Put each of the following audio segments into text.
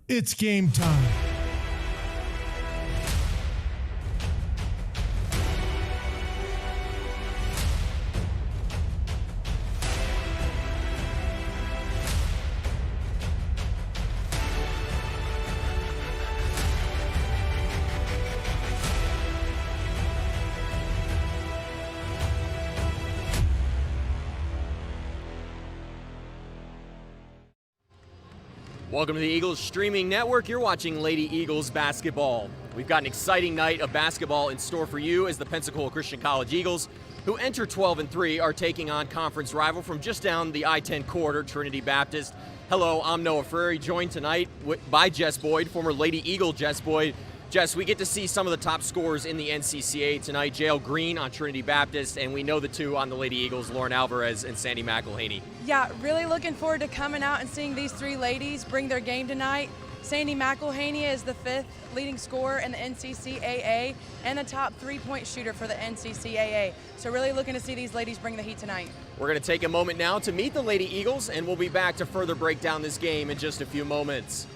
It's game time. Welcome to the Eagles streaming network. You're watching Lady Eagles basketball. We've got an exciting night of basketball in store for you as the Pensacola Christian College Eagles, who enter 12-3, are taking on conference rival from just down the I-10 corridor, Trinity Baptist. Hello, I'm Noah Frary, joined tonight by Jess Boyd, former Lady Eagle Jess Boyd. Jess, we get to see some of the top scorers in the NCCA tonight. Jael Green on Trinity Baptist, and we know the two on the Lady Eagles, Lauren Alvarez and Sandy McElhaney. Yeah, really looking forward to coming out and seeing these three ladies bring their game tonight. Sandy McElhaney is the 5th leading scorer in the NCCAA and the top three-point shooter for the NCCAA. So really looking to see these ladies bring the heat tonight. We're going to take a moment now to meet the Lady Eagles, and we'll be back to further break down this game in just a few moments.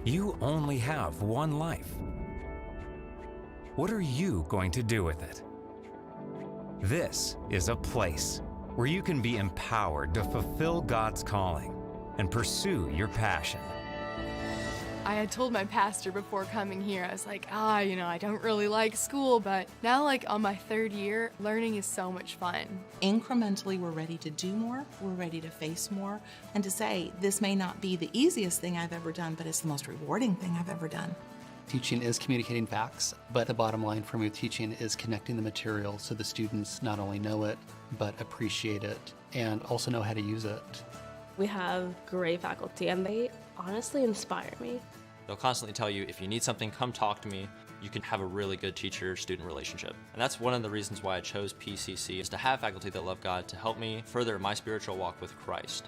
You only have one life. What are you going to do with it? This is a place where you can be empowered to fulfill God's calling and pursue your passion. I had told my pastor before coming here, I was like, I don't really like school, but now on my 3rd year, learning is so much fun. Incrementally, we're ready to do more, we're ready to face more, and to say, this may not be the easiest thing I've ever done, but it's the most rewarding thing I've ever done. Teaching is communicating facts, but the bottom line for me with teaching is connecting the material so the students not only know it, but appreciate it and also know how to use it. We have great faculty and they honestly inspire me. They'll constantly tell you, if you need something, come talk to me. You can have a really good teacher-student relationship. And that's one of the reasons why I chose PCC, is to have faculty that love God to help me further my spiritual walk with Christ.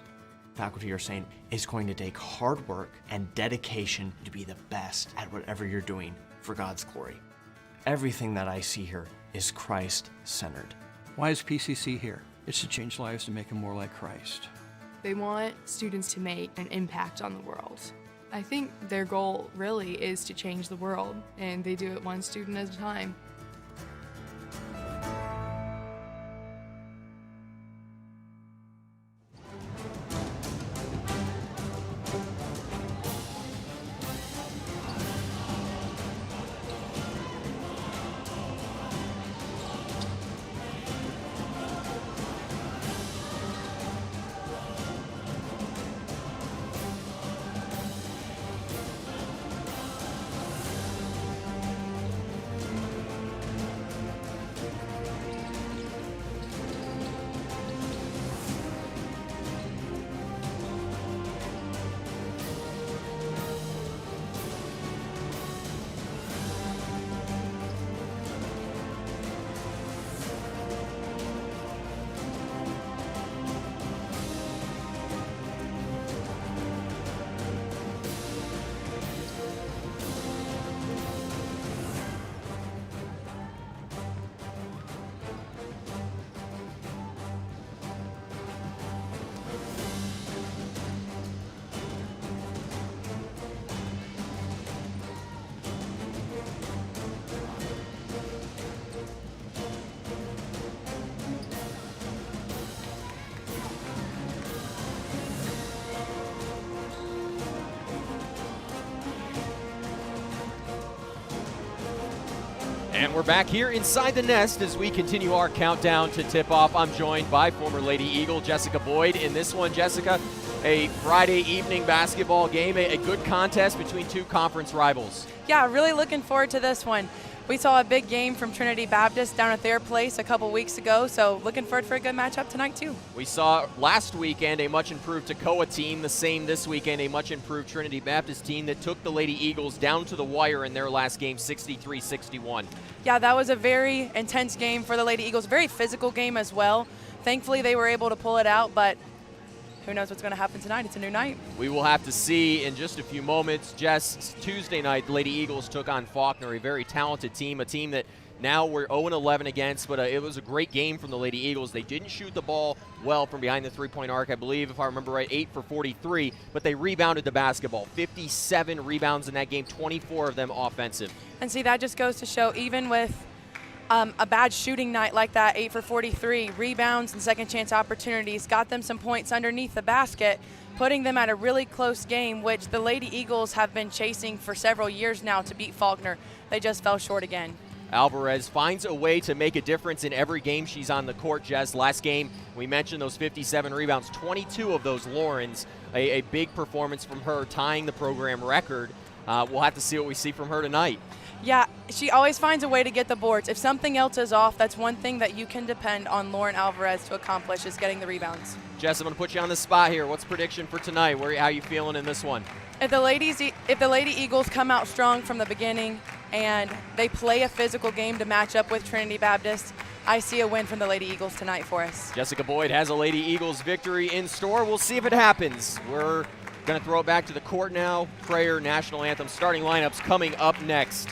Faculty are saying it's going to take hard work and dedication to be the best at whatever you're doing for God's glory. Everything that I see here is Christ-centered. Why is PCC here? It's to change lives, to make them more like Christ. They want students to make an impact on the world. I think their goal really is to change the world, and they do it one student at a time. And we're back here inside the nest as we continue our countdown to tip-off. I'm joined by former Lady Eagle Jessica Boyd. In this one, Jessica, a Friday evening basketball game, a good contest between two conference rivals. Yeah, really looking forward to this one. We saw a big game from Trinity Baptist down at their place a couple weeks ago, so looking forward for a good matchup tonight too. We saw last weekend a much improved Toccoa team, the same this weekend, a much improved Trinity Baptist team that took the Lady Eagles down to the wire in their last game, 63-61. Yeah, that was a very intense game for the Lady Eagles, very physical game as well. Thankfully they were able to pull it out, but who knows what's going to happen tonight? It's a new night. We will have to see in just a few moments. Jess, Tuesday night, the Lady Eagles took on Faulkner, a very talented team, a team that now we're 0-11 against, but it was a great game from the Lady Eagles. They didn't shoot the ball well from behind the three-point arc, I believe, if I remember right, 8 for 43, but they rebounded the basketball. 57 rebounds in that game, 24 of them offensive. And see, that just goes to show, even with a bad shooting night like that, 8 for 43, rebounds and second chance opportunities, got them some points underneath the basket, putting them at a really close game, which the Lady Eagles have been chasing for several years now to beat Faulkner. They just fell short again. Alvarez finds a way to make a difference in every game she's on the court, Jess. Last game, we mentioned those 57 rebounds, 22 of those Laurens, a big performance from her, tying the program record. We'll have to see what we see from her tonight. Yeah, she always finds a way to get the boards. If something else is off, that's one thing that you can depend on Lauren Alvarez to accomplish, is getting the rebounds. Jess, I'm going to put you on the spot here. What's prediction for tonight? How are you feeling in this one? If the Lady Eagles come out strong from the beginning and they play a physical game to match up with Trinity Baptist, I see a win from the Lady Eagles tonight for us. Jessica Boyd has a Lady Eagles victory in store. We'll see if it happens. We're going to throw it back to the court now. Prayer, national anthem, starting lineups coming up next.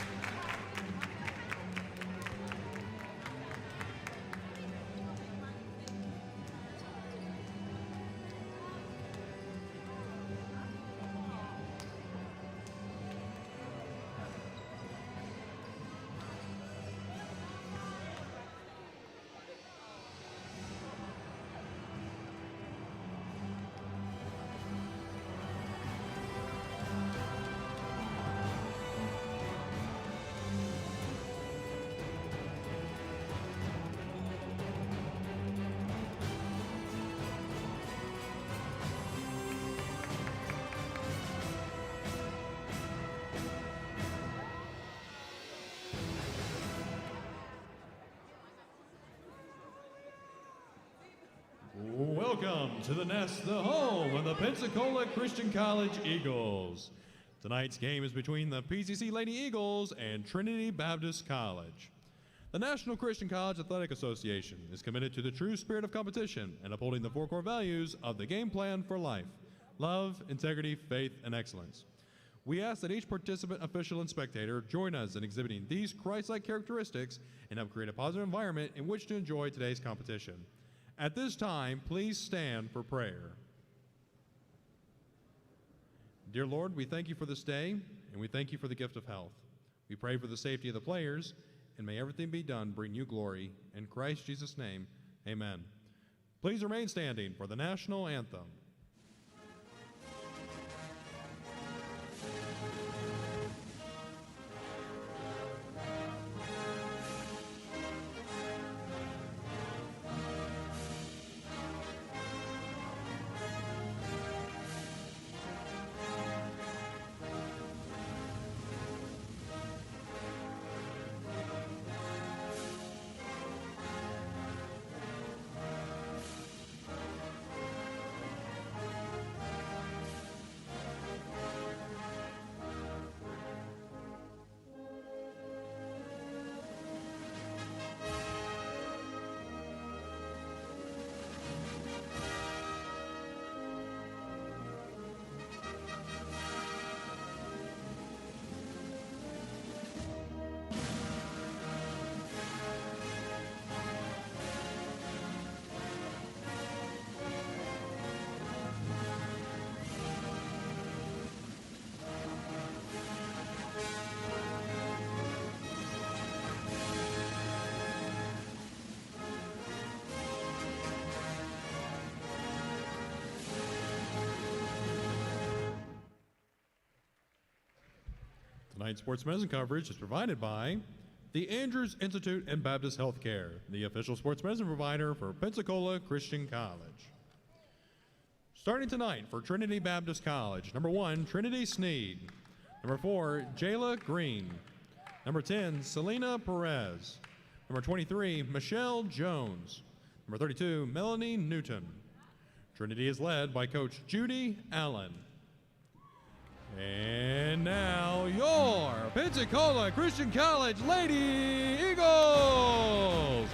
Welcome to the Nest, the home of the Pensacola Christian College Eagles. Tonight's game is between the PCC Lady Eagles and Trinity Baptist College. The National Christian College Athletic Association is committed to the true spirit of competition and upholding the four core values of the game plan for life: love, integrity, faith, and excellence. We ask that each participant, official, and spectator join us in exhibiting these Christ-like characteristics and help create a positive environment in which to enjoy today's competition. At this time, please stand for prayer. Dear Lord, we thank you for this day, and we thank you for the gift of health. We pray for the safety of the players, and may everything be done bring you glory. In Christ Jesus' name, amen. Please remain standing for the national anthem. Tonight's sports medicine coverage is provided by the Andrews Institute and Baptist Healthcare, the official sports medicine provider for Pensacola Christian College. Starting tonight for Trinity Baptist College, number 1, Trinity Sneed. Number 4, Jayla Green. Number 10, Selena Perez. Number 23, Michelle Jones. Number 32, Melanie Newton. Trinity is led by Coach Judy Allen. And now your Pensacola Christian College Lady Eagles.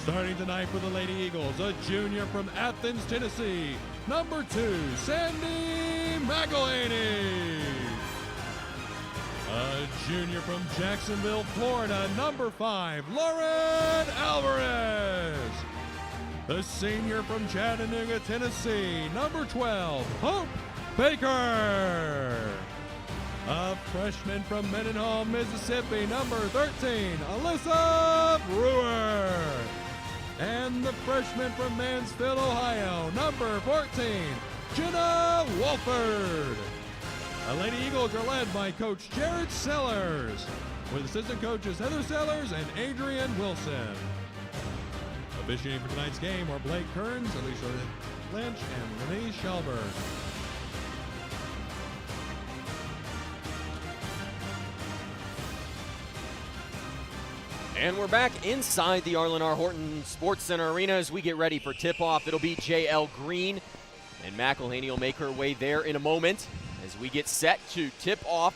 Starting tonight for the Lady Eagles, a junior from Athens, Tennessee, number 2, Sandy McElhaney. A junior from Jacksonville, Florida, number 5, Lauren Alvarez. The senior from Chattanooga, Tennessee, number 12, Hope Baker. A freshman from Mendenhall, Mississippi, number 13, Alyssa Brewer. And the freshman from Mansfield, Ohio, number 14, Jenna Wolford. The Lady Eagles are led by Coach Jared Sellers, with assistant coaches Heather Sellers and Adrian Wilson. Officiating for tonight's game are Blake Kearns, Alicia Lynch, and Renee Shelburne. And we're back inside the Arlen R. Horton Sports Center Arena as we get ready for tip-off. It'll be J.L. Green, and McElhaney will make her way there in a moment as we get set to tip off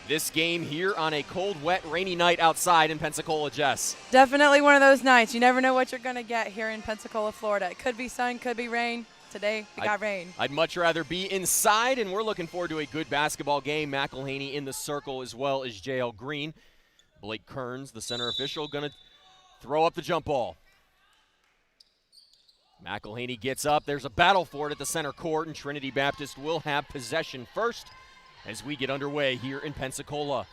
this game here on a cold, wet, rainy night outside in Pensacola, Jess. Definitely one of those nights. You never know what you're going to get here in Pensacola, Florida. It could be sun, could be rain. Today, we got rain. I'd much rather be inside, and we're looking forward to a good basketball game. McElhaney in the circle as well as J.L. Green. Blake Kearns, the center official, going to throw up the jump ball. McElhaney gets up. There's a battle for it at the center court, and Trinity Baptist will have possession first as we get underway here in Pensacola.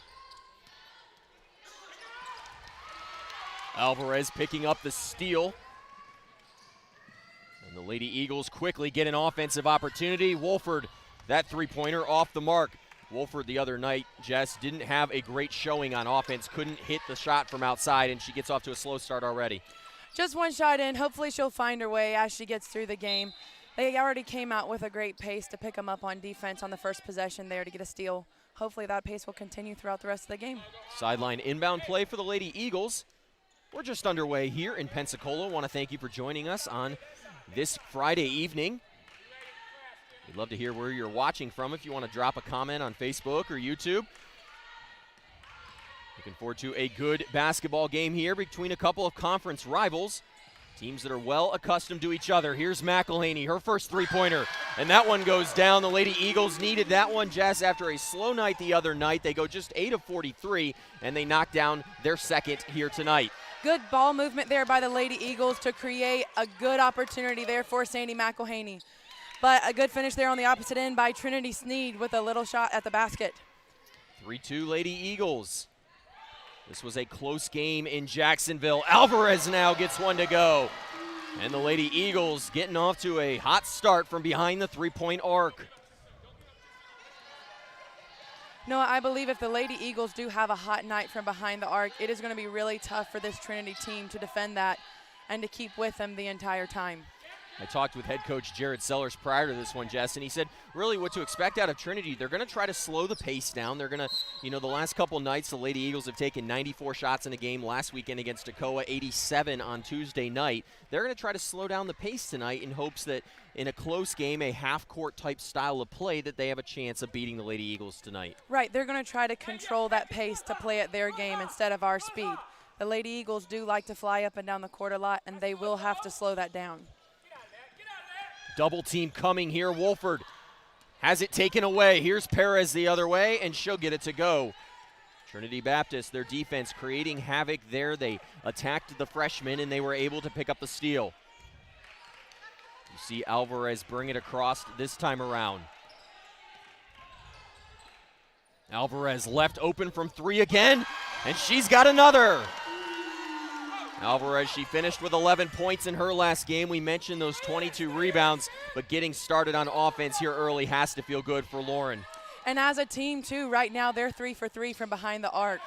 Alvarez picking up the steal. And the Lady Eagles quickly get an offensive opportunity. Wolford, that three-pointer off the mark. Wolford the other night, Jess, didn't have a great showing on offense, couldn't hit the shot from outside, and she gets off to a slow start already. Just one shot in. Hopefully she'll find her way as she gets through the game. They already came out with a great pace to pick them up on defense on the first possession there to get a steal. Hopefully that pace will continue throughout the rest of the game. Sideline inbound play for the Lady Eagles. We're just underway here in Pensacola. Want to thank you for joining us on this Friday evening. We'd love to hear where you're watching from if you want to drop a comment on Facebook or YouTube. Looking forward to a good basketball game here between a couple of conference rivals. Teams that are well accustomed to each other. Here's McElhaney, her first three-pointer, and that one goes down. The Lady Eagles needed that one, Jess, after a slow night the other night. They go just 8 of 43, and they knock down their second here tonight. Good ball movement there by the Lady Eagles to create a good opportunity there for Sandy McElhaney. But a good finish there on the opposite end by Trinity Sneed with a little shot at the basket. 3-2 Lady Eagles. This was a close game in Jacksonville. Alvarez now gets one to go. And the Lady Eagles getting off to a hot start from behind the three-point arc. No, I believe if the Lady Eagles do have a hot night from behind the arc, it is going to be really tough for this Trinity team to defend that and to keep with them the entire time. I talked with head coach Jared Sellers prior to this one, Jess, and he said really what to expect out of Trinity. They're going to try to slow the pace down. They're going to, the last couple nights, the Lady Eagles have taken 94 shots in a game. Last weekend against Toccoa, 87 on Tuesday night. They're going to try to slow down the pace tonight in hopes that in a close game, a half-court type style of play, that they have a chance of beating the Lady Eagles tonight. Right, they're going to try to control that pace to play at their game instead of our speed. The Lady Eagles do like to fly up and down the court a lot, and they will have to slow that down. Double team coming here. Wolford has it taken away. Here's Perez the other way, and she'll get it to go. Trinity Baptist, their defense creating havoc there. They attacked the freshman, and they were able to pick up the steal. You see Alvarez bring it across this time around. Alvarez left open from three again, and she's got another. Alvarez, she finished with 11 points in her last game. We mentioned those 22 rebounds, but getting started on offense here early has to feel good for Lauren. And as a team, too, right now they're 3 for 3 from behind the arc.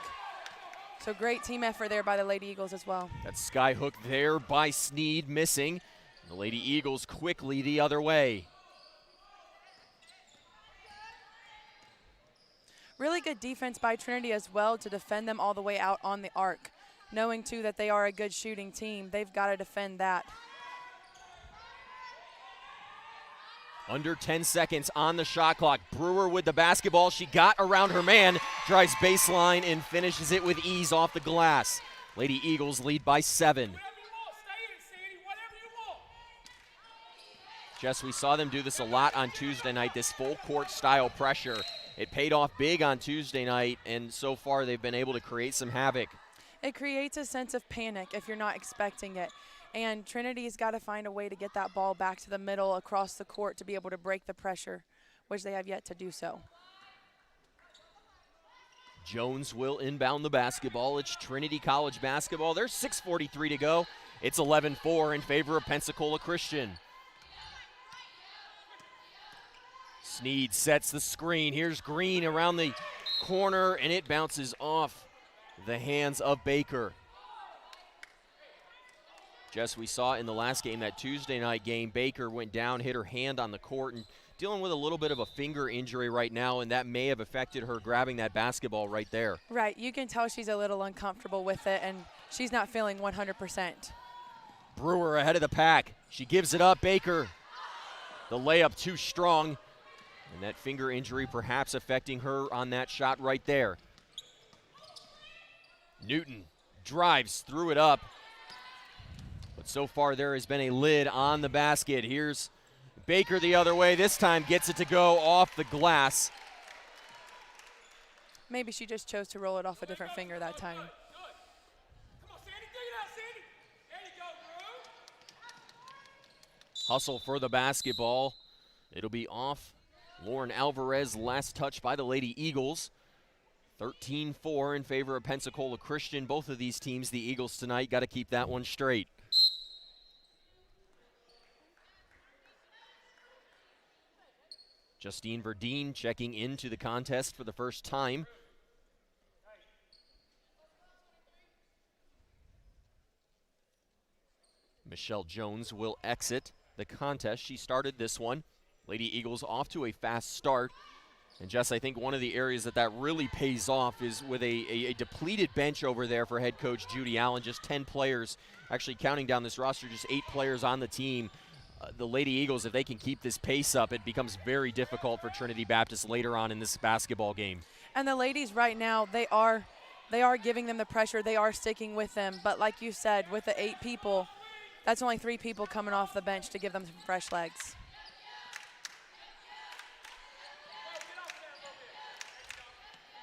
So great team effort there by the Lady Eagles as well. That sky hook there by Sneed missing. The Lady Eagles quickly the other way. Really good defense by Trinity as well to defend them all the way out on the arc. Knowing, too, that they are a good shooting team, they've got to defend that. Under 10 seconds on the shot clock. Brewer with the basketball. She got around her man, drives baseline, and finishes it with ease off the glass. Lady Eagles lead by 7. Jess, we saw them do this a lot on Tuesday night, this full court style pressure. It paid off big on Tuesday night, and so far they've been able to create some havoc. It creates a sense of panic if you're not expecting it. And Trinity's got to find a way to get that ball back to the middle across the court to be able to break the pressure, which they have yet to do so. Jones will inbound the basketball. It's Trinity College basketball. There's 6:43 to go. It's 11-4 in favor of Pensacola Christian. Sneed sets the screen. Here's Green around the corner, and it bounces off the hands of Baker. Jess, we saw in the last game, that Tuesday night game, Baker went down, hit her hand on the court, and dealing with a little bit of a finger injury right now, and that may have affected her grabbing that basketball right there. Right, you can tell she's a little uncomfortable with it, and she's not feeling 100%. Brewer ahead of the pack. She gives it up. Baker, the layup too strong, and that finger injury perhaps affecting her on that shot right there. Newton drives, threw it up. But so far there has been a lid on the basket. Here's Baker the other way. This time gets it to go off the glass. Maybe she just chose to roll it off a different finger that time. Hustle for the basketball. It'll be off Lauren Alvarez, last touch by the Lady Eagles. 13-4 in favor of Pensacola Christian. Both of these teams, the Eagles tonight, got to keep that one straight. Justine Verdeen checking into the contest for the first time. Michelle Jones will exit the contest. She started this one. Lady Eagles off to a fast start. And Jess, I think one of the areas that really pays off is with a depleted bench over there for head coach Judy Allen. Just 10 players, actually counting down this roster, just 8 players on the team. The Lady Eagles, if they can keep this pace up, it becomes very difficult for Trinity Baptist later on in this basketball game. And the ladies right now, they are giving them the pressure. They are sticking with them. But like you said, with the 8 people, that's only 3 people coming off the bench to give them some fresh legs.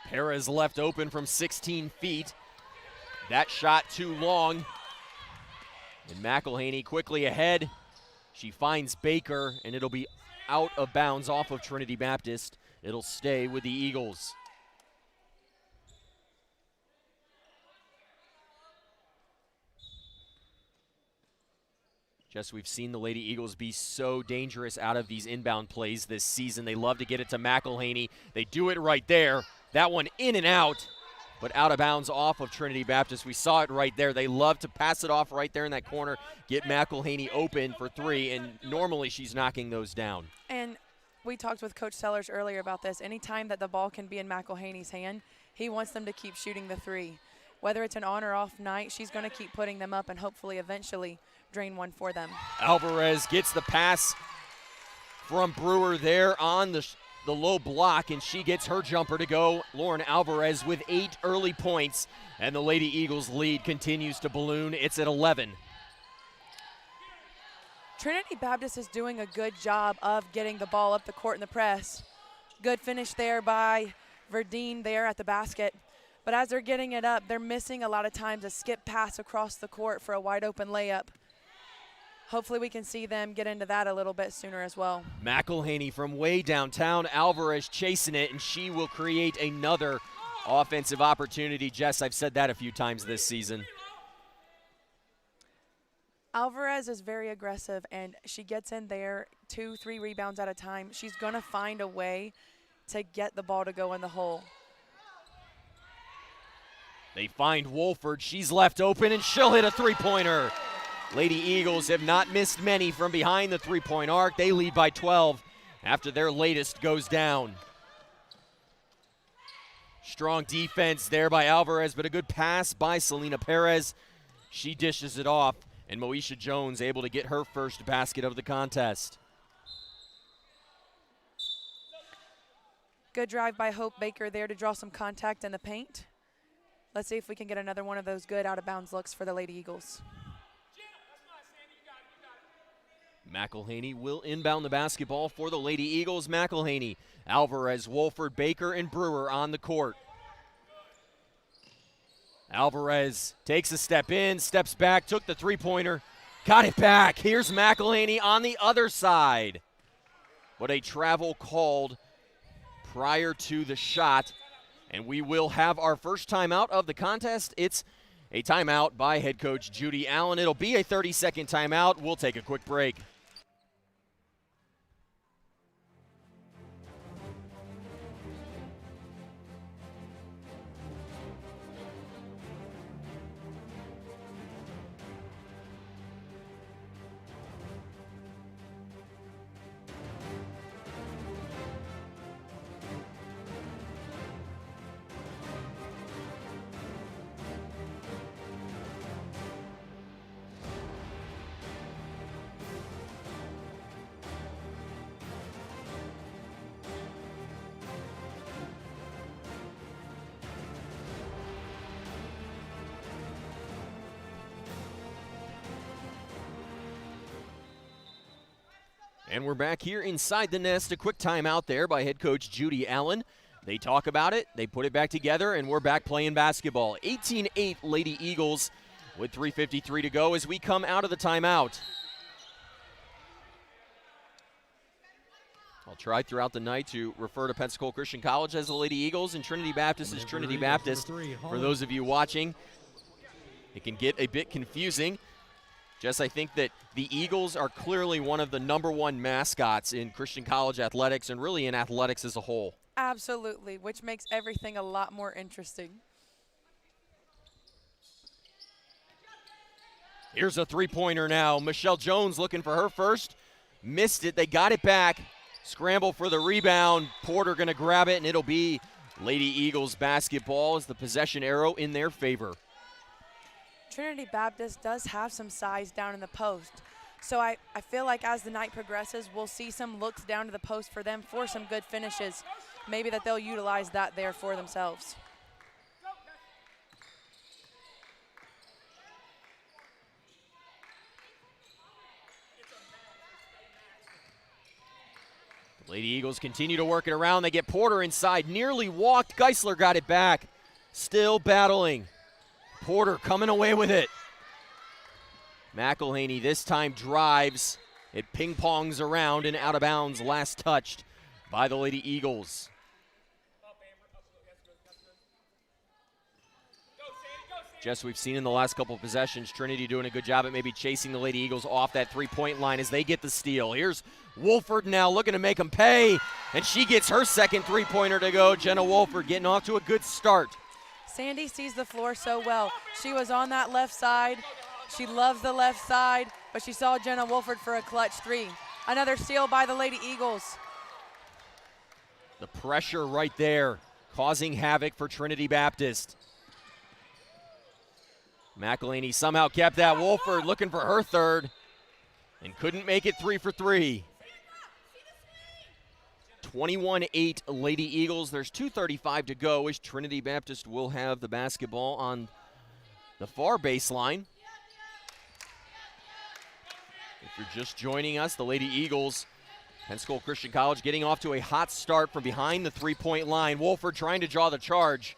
Perez left open from 16 feet. That shot too long. And McElhaney quickly ahead. She finds Baker, and it'll be out of bounds off of Trinity Baptist. It'll stay with the Eagles. Jess, we've seen the Lady Eagles be so dangerous out of these inbound plays this season. They love to get it to McElhaney. They do it right there. That one in and out, but out of bounds off of Trinity Baptist. We saw it right there. They love to pass it off right there in that corner, get McElhaney open for 3, and normally she's knocking those down. And we talked with Coach Sellers earlier about this. Anytime that the ball can be in McElhaney's hand, he wants them to keep shooting the 3. Whether it's an on or off night, she's going to keep putting them up and hopefully eventually drain one for them. Alvarez gets the pass from Brewer there on the low block, and she gets her jumper to go. Lauren Alvarez with 8 early points, and the Lady Eagles lead continues to balloon. It's at 11. Trinity Baptist is doing a good job of getting the ball up the court in the press. Good finish there by Verdeen there at the basket. But as they're getting it up, they're missing a lot of times a skip pass across the court for a wide open layup. Hopefully we can see them get into that a little bit sooner as well. McElhaney from way downtown. Alvarez chasing it, and she will create another offensive opportunity. Jess, I've said that a few times this season. Alvarez is very aggressive, and she gets in there 2-3 rebounds at a time. She's going to find a way to get the ball to go in the hole. They find Wolford. She's left open, and she'll hit a three-pointer. Lady Eagles have not missed many from behind the three-point arc. They lead by 12 after their latest goes down. Strong defense there by Alvarez, but a good pass by Selena Perez. She dishes it off, and Moesha Jones able to get her first basket of the contest. Good drive by Hope Baker there to draw some contact in the paint. Let's see if we can get another one of those good out-of-bounds looks for the Lady Eagles. McElhaney will inbound the basketball for the Lady Eagles. McElhaney, Alvarez, Wolford, Baker, and Brewer on the court. Alvarez takes a step in, steps back, took the three-pointer, got it back. Here's McElhaney on the other side. But a travel called prior to the shot, and we will have our first timeout of the contest. It's a timeout by head coach Judy Allen. It'll be a 30-second timeout. We'll take a quick break. And we're back here inside the nest. A quick timeout there by head coach Judy Allen. They talk about it, they put it back together, and we're back playing basketball. 18-8 Lady Eagles with 3:53 to go as we come out of the timeout. I'll try throughout the night to refer to Pensacola Christian College as the Lady Eagles and Trinity Baptist as Trinity Baptist. For those of you watching, it can get a bit confusing. Jess, I think that the Eagles are clearly one of the #1 mascots in Christian college athletics and really in athletics as a whole. Absolutely, which makes everything a lot more interesting. Here's a three-pointer now. Michelle Jones looking for her first. Missed it. They got it back. Scramble for the rebound. Porter going to grab it, and it'll be Lady Eagles basketball as the possession arrow in their favor. Trinity Baptist does have some size down in the post. So I feel like as the night progresses, we'll see some looks down to the post for them for some good finishes. Maybe that they'll utilize that there for themselves. The Lady Eagles continue to work it around. They get Porter inside, nearly walked. Geisler got it back. Still battling. Porter coming away with it. McElhaney this time drives. It ping-pongs around and out of bounds, last touched by the Lady Eagles. Jess, we've seen in the last couple of possessions, Trinity doing a good job at maybe chasing the Lady Eagles off that three-point line as they get the steal. Here's Wolford now looking to make them pay, and she gets her second three-pointer to go. Jenna Wolford getting off to a good start. Sandy sees the floor so well. She was on that left side. She loves the left side, but she saw Jenna Wolford for a clutch three. Another steal by the Lady Eagles. The pressure right there, causing havoc for Trinity Baptist. McElhaney somehow kept that. Wolford looking for her third and couldn't make it 3 for 3. 21-8 Lady Eagles. There's 2:35 to go as Trinity Baptist will have the basketball on the far baseline. If you're just joining us, the Lady Eagles, Pensacola Christian College getting off to a hot start from behind the three-point line. Wolford trying to draw the charge.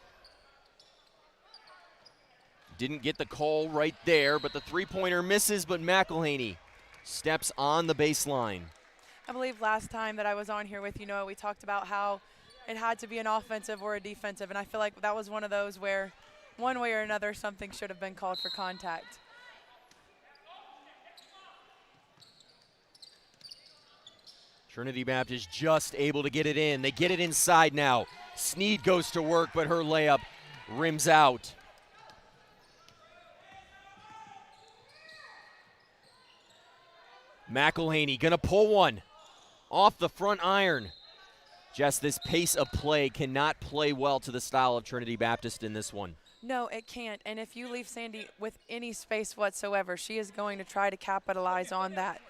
Didn't get the call right there, but the three-pointer misses, but McElhaney steps on the baseline. I believe last time that I was on here with you, Noah, we talked about how it had to be an offensive or a defensive, and I feel like that was one of those where one way or another something should have been called for contact. Trinity Baptist just able to get it in. They get it inside now. Sneed goes to work, but her layup rims out. McElhaney gonna pull one off the front iron. Just this pace of play cannot play well to the style of Trinity Baptist in this one. No, it can't. And if you leave Sandy with any space whatsoever, she is going to try to capitalize on that.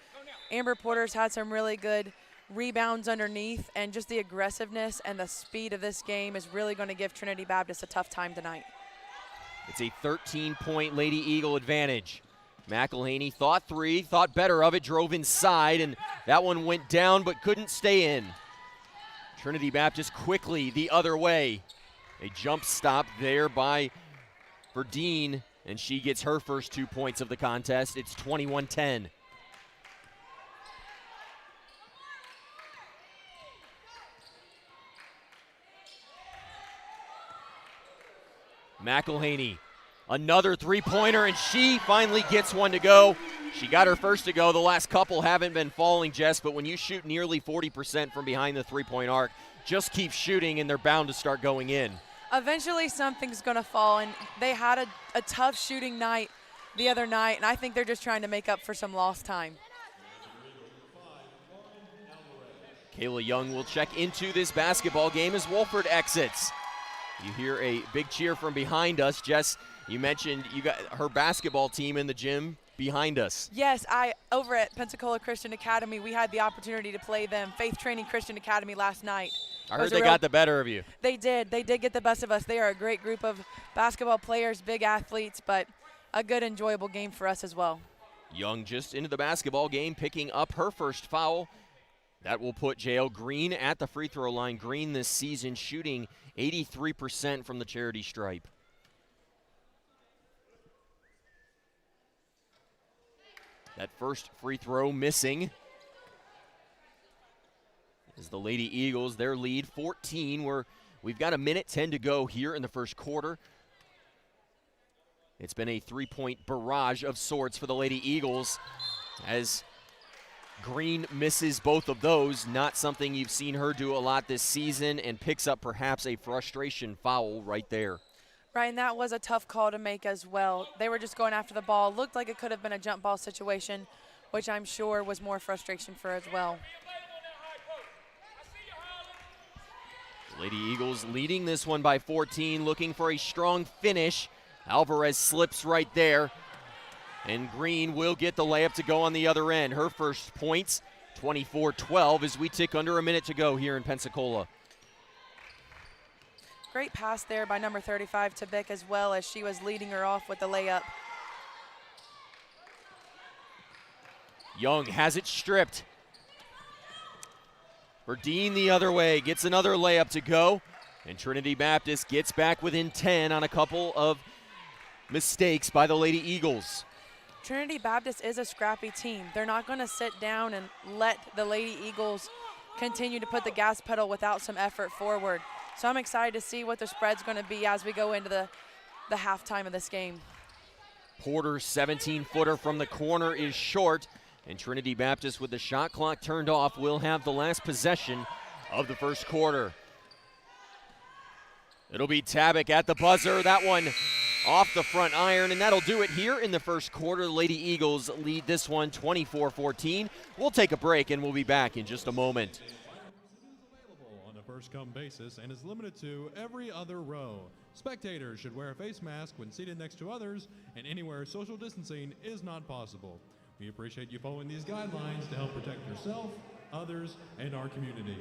Amber Porter's had some really good rebounds underneath, and just the aggressiveness and the speed of this game is really going to give Trinity Baptist a tough time tonight. It's a 13-point Lady Eagle advantage. McElhaney thought better of it, drove inside, and that one went down but couldn't stay in. Trinity Baptist quickly the other way. A jump stop there by Verdeen, and she gets her first 2 points of the contest. It's 21-10. McElhaney, another three-pointer, and she finally gets one to go. She got her first to go. The last couple haven't been falling, Jess, but when you shoot nearly 40% from behind the three-point arc, just keep shooting and they're bound to start going in. Eventually something's going to fall, and they had a tough shooting night the other night, and I think they're just trying to make up for some lost time. Kayla Young will check into this basketball game as Wolford exits. You hear a big cheer from behind us. Jess, you mentioned you got her basketball team in the gym behind us. Yes, over at Pensacola Christian Academy, we had the opportunity to play them, Faith Training Christian Academy, last night. I heard they got the better of you. They did. They did get the best of us. They are a great group of basketball players, big athletes, but a good, enjoyable game for us as well. Young just into the basketball game, picking up her first foul. That will put J.L. Green at the free throw line. Green this season shooting 83% from the charity stripe. That first free throw missing. As the Lady Eagles, their lead 14, we've got 1:10 to go here in the first quarter. It's been a three-point barrage of sorts for the Lady Eagles as Green misses both of those. Not something you've seen her do a lot this season, and picks up perhaps a frustration foul right there. Right, and that was a tough call to make as well. They were just going after the ball. Looked like it could have been a jump ball situation, which I'm sure was more frustration for her as well. Lady Eagles leading this one by 14, looking for a strong finish. Alvarez slips right there, and Green will get the layup to go on the other end. Her first points, 24-12, as we tick under a minute to go here in Pensacola. Great pass there by number 35 to Bick as well, as she was leading her off with the layup. Young has it stripped. Verdeen the other way, gets another layup to go, and Trinity Baptist gets back within 10 on a couple of mistakes by the Lady Eagles. Trinity Baptist is a scrappy team. They're not going to sit down and let the Lady Eagles continue to put the gas pedal without some effort forward. So I'm excited to see what the spread's going to be as we go into the halftime of this game. Porter's 17-footer from the corner is short, and Trinity Baptist, with the shot clock turned off, will have the last possession of the first quarter. It'll be Tabak at the buzzer. That one off the front iron, and that'll do it here in the first quarter. The Lady Eagles lead this one 24-14. We'll take a break, and we'll be back in just a moment. Available on a first-come basis and is limited to every other row. Spectators should wear a face mask when seated next to others, and anywhere social distancing is not possible. We appreciate you following these guidelines to help protect yourself, others, and our community.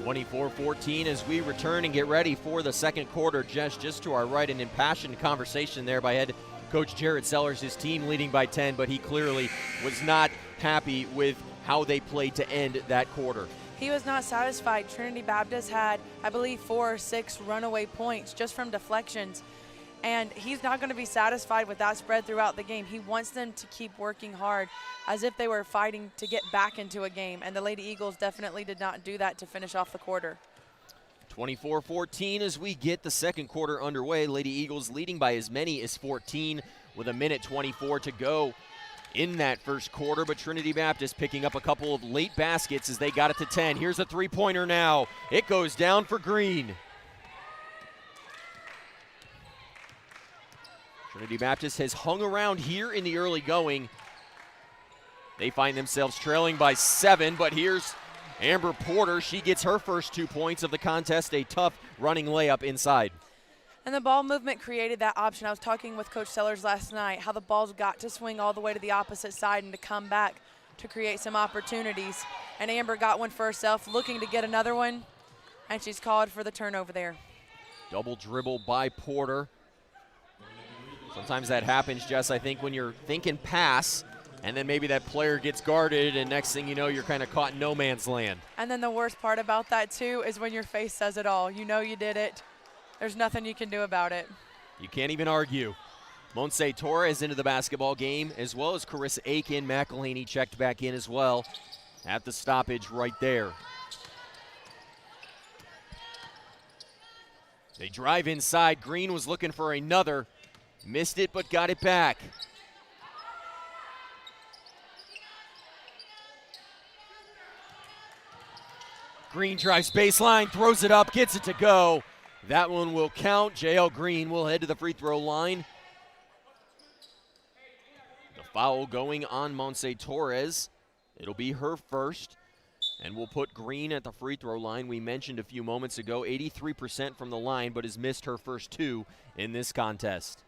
(24-14) as we return and get ready for the second quarter. Just to our right, an impassioned conversation there by head coach Jared Sellers, his team leading by 10, but he clearly was not happy with how they played to end that quarter. he was not satisfied. Trinity Baptist had, I believe, 4 or 6 runaway points just from deflections. And he's not going to be satisfied with that spread throughout the game. He wants them to keep working hard as if they were fighting to get back into a game. And the Lady Eagles definitely did not do that to finish off the quarter. 24-14 as we get the second quarter underway. Lady Eagles leading by as many as 14 with 1:24 to go in that first quarter. But Trinity Baptist picking up a couple of late baskets as they got it to 10. Here's a three-pointer now. It goes down for Green. Trinity Baptist has hung around here in the early going. They find themselves trailing by 7, but here's Amber Porter. She gets her first 2 points of the contest, a tough running layup inside. And the ball movement created that option. I was talking with Coach Sellers last night, how the ball's got to swing all the way to the opposite side and to come back to create some opportunities. And Amber got one for herself, looking to get another one, and she's called for the turnover there. Double dribble by Porter. Sometimes that happens, Jess, I think, when you're thinking pass, and then maybe that player gets guarded, and next thing you know, you're kind of caught in no man's land. And then the worst part about that, too, is when your face says it all. You know you did it. There's nothing you can do about it. You can't even argue. Monse Torres into the basketball game, as well as Carissa Aiken. McElhaney checked back in as well at the stoppage right there. They drive inside. Green was looking for another. Missed it, but got it back. Green drives baseline, throws it up, gets it to go. That one will count. J.L. Green will head to the free throw line. The foul going on Monse Torres. It'll be her first. And we'll put Green at the free throw line. We mentioned a few moments ago, 83% from the line, but has missed her first 2 in this contest.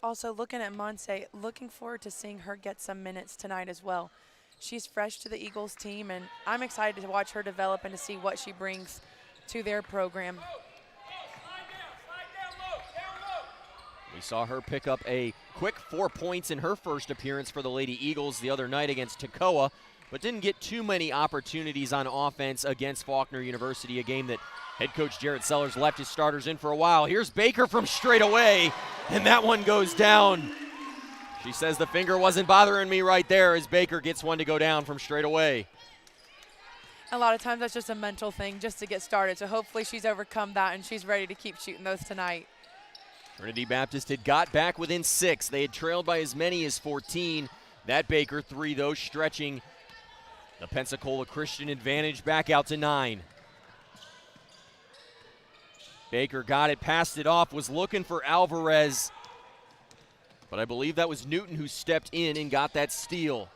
Also, looking at Monse, looking forward to seeing her get some minutes tonight as well. She's fresh to the Eagles team, and I'm excited to watch her develop and to see what she brings to their program. We saw her pick up a quick 4 points in her first appearance for the Lady Eagles the other night against Toccoa, but didn't get too many opportunities on offense against Faulkner University, a game that head coach Jared Sellers left his starters in for a while. Here's Baker from straight away, and that one goes down. She says the finger wasn't bothering me right there as Baker gets one to go down from straight away. A lot of times that's just a mental thing just to get started, so hopefully she's overcome that and she's ready to keep shooting those tonight. Trinity Baptist had got back within 6. They had trailed by as many as 14. That Baker 3, though, stretching the Pensacola Christian advantage back out to 9. Baker got it, passed it off, was looking for Alvarez. But I believe that was Newton who stepped in and got that steal.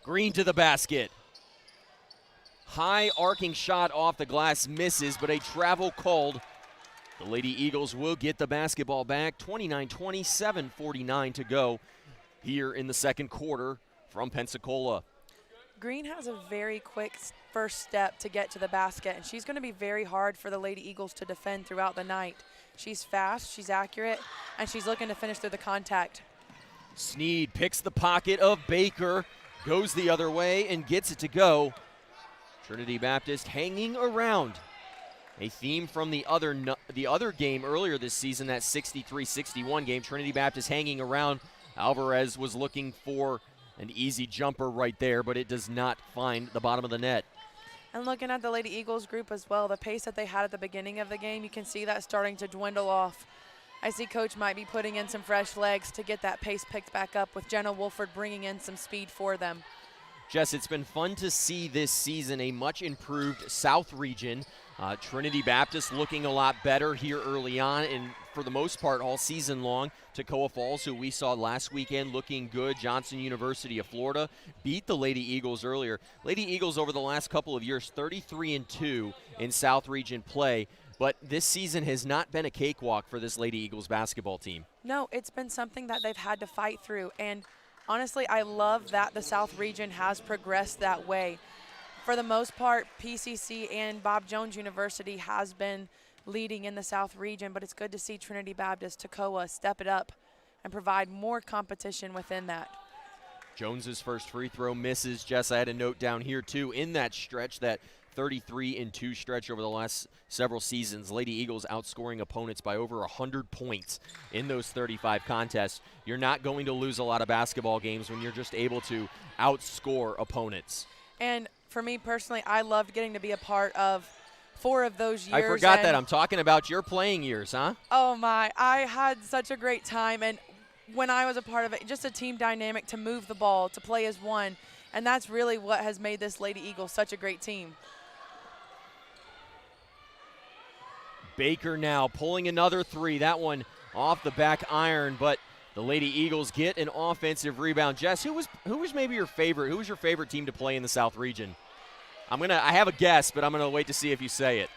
Green to the basket. High arcing shot off the glass misses, but a travel called. The Lady Eagles will get the basketball back. 29-20, 7:49 to go here in the second quarter from Pensacola. Green has a very quick first step to get to the basket, and she's going to be very hard for the Lady Eagles to defend throughout the night. She's fast, she's accurate, and she's looking to finish through the contact. Sneed picks the pocket of Baker, goes the other way, and gets it to go. Trinity Baptist hanging around. A theme from the other game earlier this season, that 63-61 game. Trinity Baptist hanging around. Alvarez was looking for an easy jumper right there, but it does not find the bottom of the net. And looking at the Lady Eagles group as well, the pace that they had at the beginning of the game, you can see that starting to dwindle off. I see Coach might be putting in some fresh legs to get that pace picked back up, with Jenna Wolford bringing in some speed for them. Jess, it's been fun to see this season a much improved South region. Trinity Baptist looking a lot better here early on, and for the most part all season long. Toccoa Falls, who we saw last weekend, looking good. Johnson University of Florida beat the Lady Eagles earlier. Lady Eagles over the last couple of years, 33-2 in South region play. But this season has not been a cakewalk for this Lady Eagles basketball team. No, it's been something that they've had to fight through. And honestly, I love that the South region has progressed that way. For the most part, PCC and Bob Jones University has been leading in the South region, but it's good to see Trinity Baptist, Toccoa step it up and provide more competition within that. Jones's first free throw misses. Jess, I had a note down here too in that stretch, that 33-2 stretch over the last several seasons. Lady Eagles outscoring opponents by over 100 points in those 35 contests. You're not going to lose a lot of basketball games when you're just able to outscore opponents. And for me personally, I loved getting to be a part of 4 of those years. I forgot that. I'm talking about your playing years, huh? Oh my, I had such a great time, and when I was a part of it, just a team dynamic to move the ball, to play as one, and that's really what has made this Lady Eagles such a great team. Baker now pulling another 3. That one off the back iron, but the Lady Eagles get an offensive rebound. Jess, who was maybe your favorite? Who was your favorite team to play in the South region? I have a guess, but I'm gonna wait to see if you say it.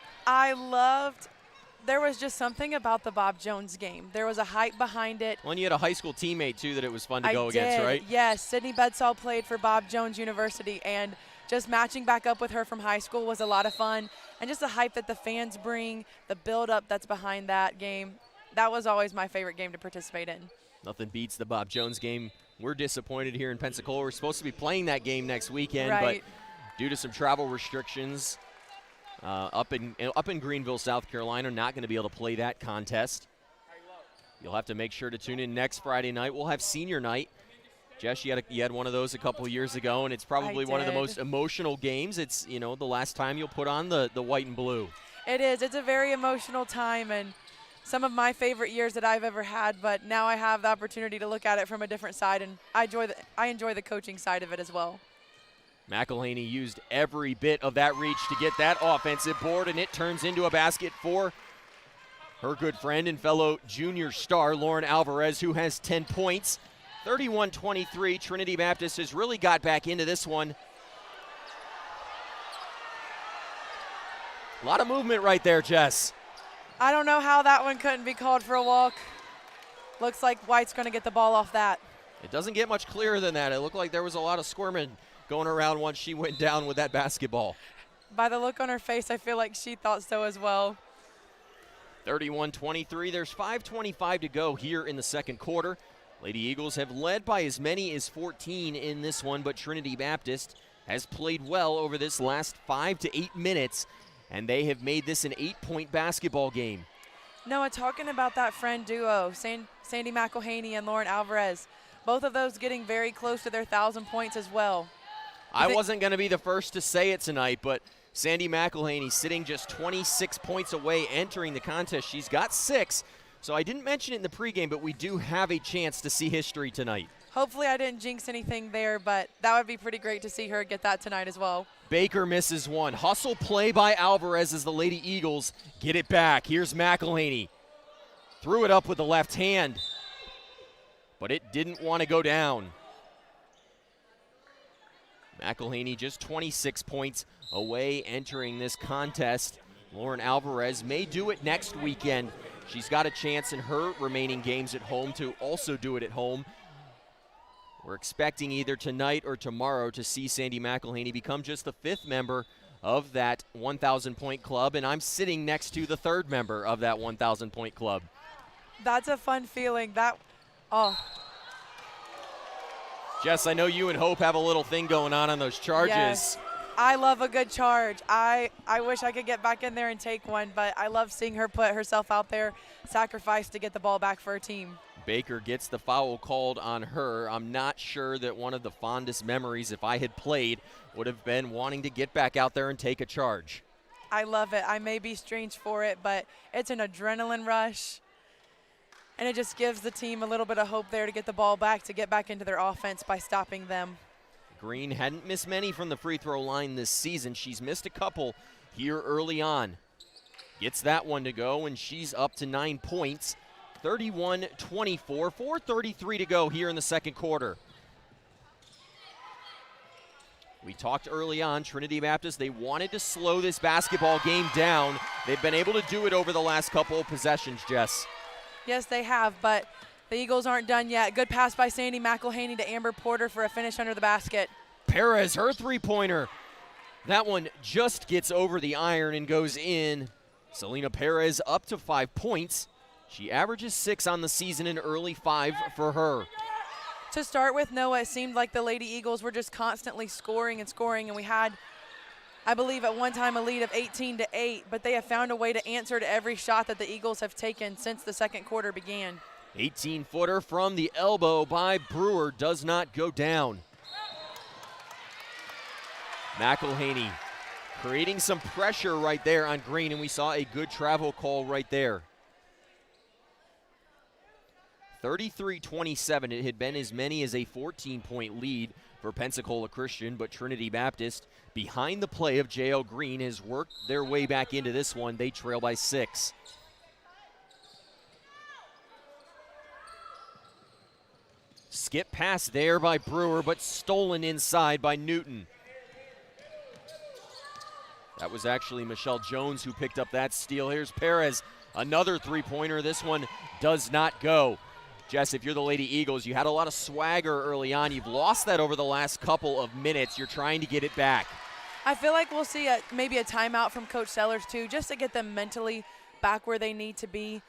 There was just something about the Bob Jones game. There was a hype behind it. Well, and you had a high school teammate too that it was fun to go against, right? Yes, Sydney Bedsall played for Bob Jones University, and just matching back up with her from high school was a lot of fun. And just the hype that the fans bring, the build-up that's behind that game, that was always my favorite game to participate in. Nothing beats the Bob Jones game. We're disappointed here in Pensacola. We're supposed to be playing that game next weekend, right, but due to some travel restrictions up in Greenville, South Carolina, not going to be able to play that contest. You'll have to make sure to tune in next Friday night. We'll have senior night. Jess, you had one of those a couple years ago, and it's probably one of the most emotional games. It's, the last time you'll put on the white and blue. It is. It's a very emotional time, and some of my favorite years that I've ever had, but now I have the opportunity to look at it from a different side, and I enjoy the coaching side of it as well. McElhaney used every bit of that reach to get that offensive board, and it turns into a basket for her good friend and fellow junior star, Lauren Alvarez, who has 10 points. 31-23, Trinity Baptist has really got back into this one. A lot of movement right there, Jess. I don't know how that one couldn't be called for a walk. Looks like White's going to get the ball off that. It doesn't get much clearer than that. It looked like there was a lot of squirming going around once she went down with that basketball. By the look on her face, I feel like she thought so as well. 31-23, there's 5:25 to go here in the second quarter. Lady Eagles have led by as many as 14 in this one, but Trinity Baptist has played well over this last 5 to 8 minutes, and they have made this an 8-point basketball game. Noah, talking about that friend duo, Sandy McElhaney and Lauren Alvarez, both of those getting very close to their 1,000 points as well. I wasn't going to be the first to say it tonight, but Sandy McElhaney sitting just 26 points away entering the contest. She's got 6. So I didn't mention it in the pregame, but we do have a chance to see history tonight. Hopefully I didn't jinx anything there, but that would be pretty great to see her get that tonight as well. Baker misses one. Hustle play by Alvarez as the Lady Eagles get it back. Here's McElhaney. Threw it up with the left hand, but it didn't want to go down. McElhaney just 26 points away entering this contest. Lauren Alvarez may do it next weekend. She's got a chance in her remaining games at home to also do it at home. We're expecting either tonight or tomorrow to see Sandy McElhaney become just the 5th member of that 1,000-point club, and I'm sitting next to the 3rd member of that 1,000-point club. That's a fun feeling. Jess, I know you and Hope have a little thing going on those charges. Yes. I love a good charge. I wish I could get back in there and take one, but I love seeing her put herself out there, sacrifice to get the ball back for her team. Baker gets the foul called on her. I'm not sure that one of the fondest memories, if I had played, would have been wanting to get back out there and take a charge. I love it. I may be strange for it, but it's an adrenaline rush, and it just gives the team a little bit of hope there to get the ball back, to get back into their offense by stopping them. Green hadn't missed many from the free throw line this season. She's missed a couple here early on. Gets that one to go, and she's up to 9 points. 31-24, 4:33 to go here in the second quarter. We talked early on, Trinity Baptist, they wanted to slow this basketball game down. They've been able to do it over the last couple of possessions, Jess. Yes, they have, but the Eagles aren't done yet. Good pass by Sandy McElhaney to Amber Porter for a finish under the basket. Perez, her three-pointer. That one just gets over the iron and goes in. Selena Perez up to 5 points. She averages 6 on the season, and early 5 for her. To start with, Noah, it seemed like the Lady Eagles were just constantly scoring and scoring, and we had, I believe at one time, a lead of 18-8, but they have found a way to answer to every shot that the Eagles have taken since the second quarter began. 18-footer from the elbow by Brewer does not go down. McElhaney creating some pressure right there on Green, and we saw a good travel call right there. 33-27, it had been as many as a 14-point lead for Pensacola Christian, but Trinity Baptist, behind the play of J.L. Green, has worked their way back into this one. They trail by 6. Skip pass there by Brewer, but stolen inside by Newton. That was actually Michelle Jones who picked up that steal. Here's Perez, another three-pointer. This one does not go. Jess, if you're the Lady Eagles, you had a lot of swagger early on. You've lost that over the last couple of minutes. You're trying to get it back. I feel like we'll see maybe a timeout from Coach Sellers, too, just to get them mentally back where they need to be.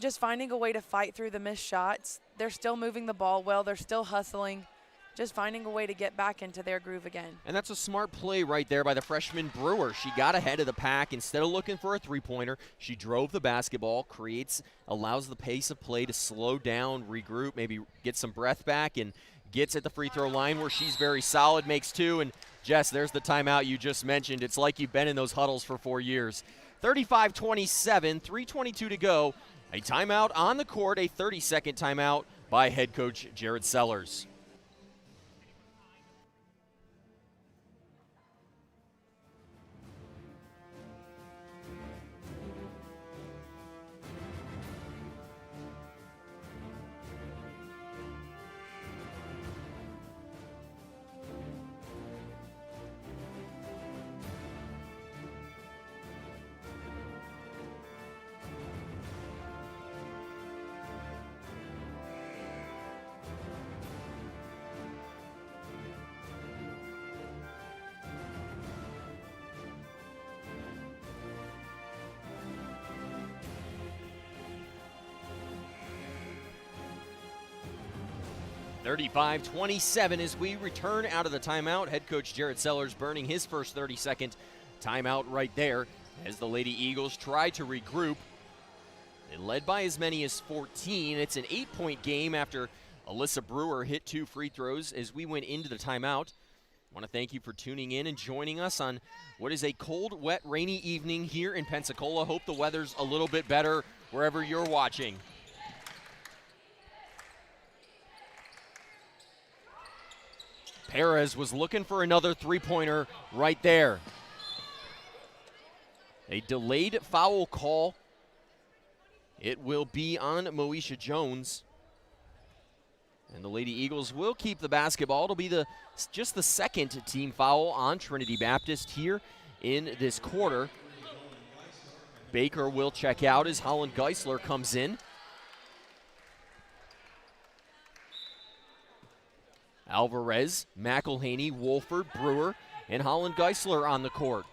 Just finding a way to fight through the missed shots. They're still moving the ball well. They're still hustling. Just finding a way to get back into their groove again. And that's a smart play right there by the freshman Brewer. She got ahead of the pack. Instead of looking for a three-pointer, she drove the basketball, allows the pace of play to slow down, regroup, maybe get some breath back, and gets at the free throw line where she's very solid, makes 2. And Jess, there's the timeout you just mentioned. It's like you've been in those huddles for 4 years. 35-27, 3:22 to go. A timeout on the court, a 30-second timeout by head coach Jared Sellers. (35-27) as we return out of the timeout. Head coach Jared Sellers burning his first 30-second timeout right there as the Lady Eagles try to regroup. They led by as many as 14. It's an 8-point game after Alyssa Brewer hit 2 free throws as we went into the timeout. I want to thank you for tuning in and joining us on what is a cold, wet, rainy evening here in Pensacola. Hope the weather's a little bit better wherever you're watching. Perez was looking for another three-pointer right there. A delayed foul call. It will be on Moesha Jones. And the Lady Eagles will keep the basketball. It'll be just the second team foul on Trinity Baptist here in this quarter. Baker will check out as Holland Geisler comes in. Alvarez, McElhaney, Wolford, Brewer, and Holland Geisler on the court.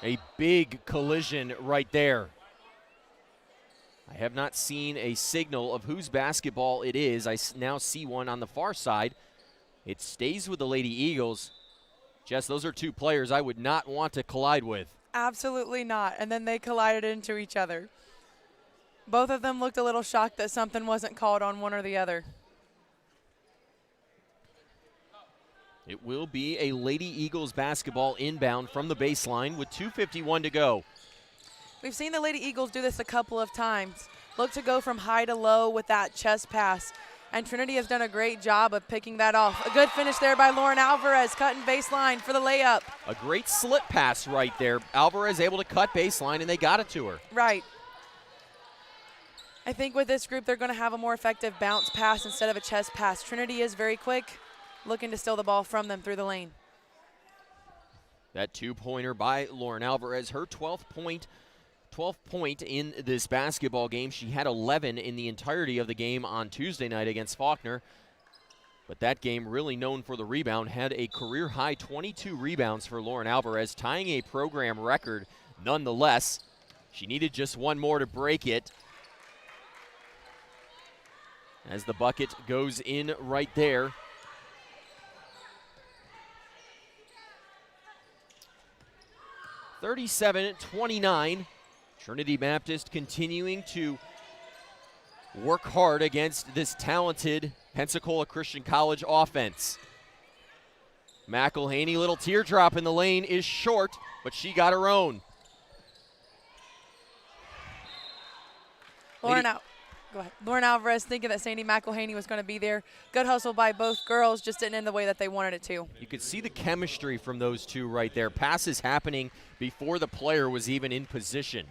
A big collision right there. I have not seen a signal of whose basketball it is. I now see one on the far side. It stays with the Lady Eagles. Jess, those are 2 players I would not want to collide with. Absolutely not. And then they collided into each other. Both of them looked a little shocked that something wasn't called on one or the other. It will be a Lady Eagles basketball inbound from the baseline with 2:51 to go. We've seen the Lady Eagles do this a couple of times. Look to go from high to low with that chest pass. And Trinity has done a great job of picking that off. A good finish there by Lauren Alvarez, cutting baseline for the layup. A great slip pass right there. Alvarez able to cut baseline, and they got it to her. Right. I think with this group, they're going to have a more effective bounce pass instead of a chest pass. Trinity is very quick, looking to steal the ball from them through the lane. That 2-pointer by Lauren Alvarez, her 12th point in this basketball game. She had 11 in the entirety of the game on Tuesday night against Faulkner. But that game, really known for the rebound, had a career-high 22 rebounds for Lauren Alvarez, tying a program record nonetheless. She needed just one more to break it. As the bucket goes in right there. (37-29). Trinity Baptist continuing to work hard against this talented Pensacola Christian College offense. McElhaney, little teardrop in the lane, is short, but she got her own. Go ahead. Lauren Alvarez thinking that Sandy McElhaney was going to be there. Good hustle by both girls, just didn't end the way that they wanted it to. You could see the chemistry from those two right there. Passes happening before the player was even in position.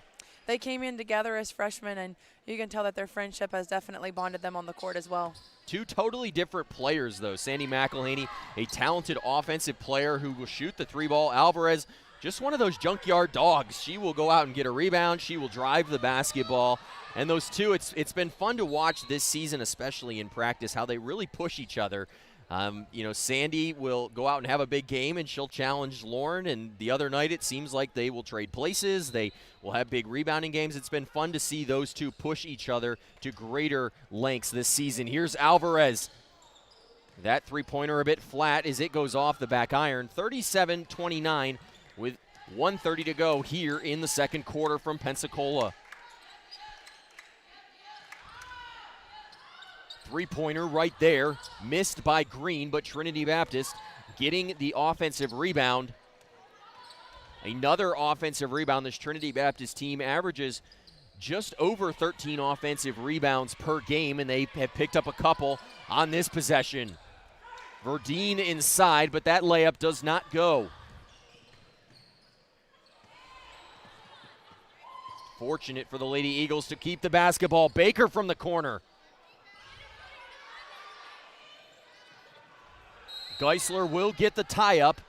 They came in together as freshmen, and you can tell that their friendship has definitely bonded them on the court as well. Two totally different players, though. Sandy McElhaney, a talented offensive player who will shoot the three ball. Alvarez, just one of those junkyard dogs. She will go out and get a rebound. She will drive the basketball. And those two, it's been fun to watch this season, especially in practice, how they really push each other. Sandy will go out and have a big game, and she'll challenge Lauren. And the other night, it seems like they will trade places. They will have big rebounding games. It's been fun to see those two push each other to greater lengths this season. Here's Alvarez. That three-pointer a bit flat as it goes off the back iron. 37-29 with 1:30 to go here in the second quarter from Pensacola. Three-pointer right there, missed by Green, but Trinity Baptist getting the offensive rebound. Another offensive rebound. This Trinity Baptist team averages just over 13 offensive rebounds per game, and they have picked up a couple on this possession. Verdeen inside, but that layup does not go. Fortunate for the Lady Eagles to keep the basketball. Baker from the corner. Geisler will get the tie-up,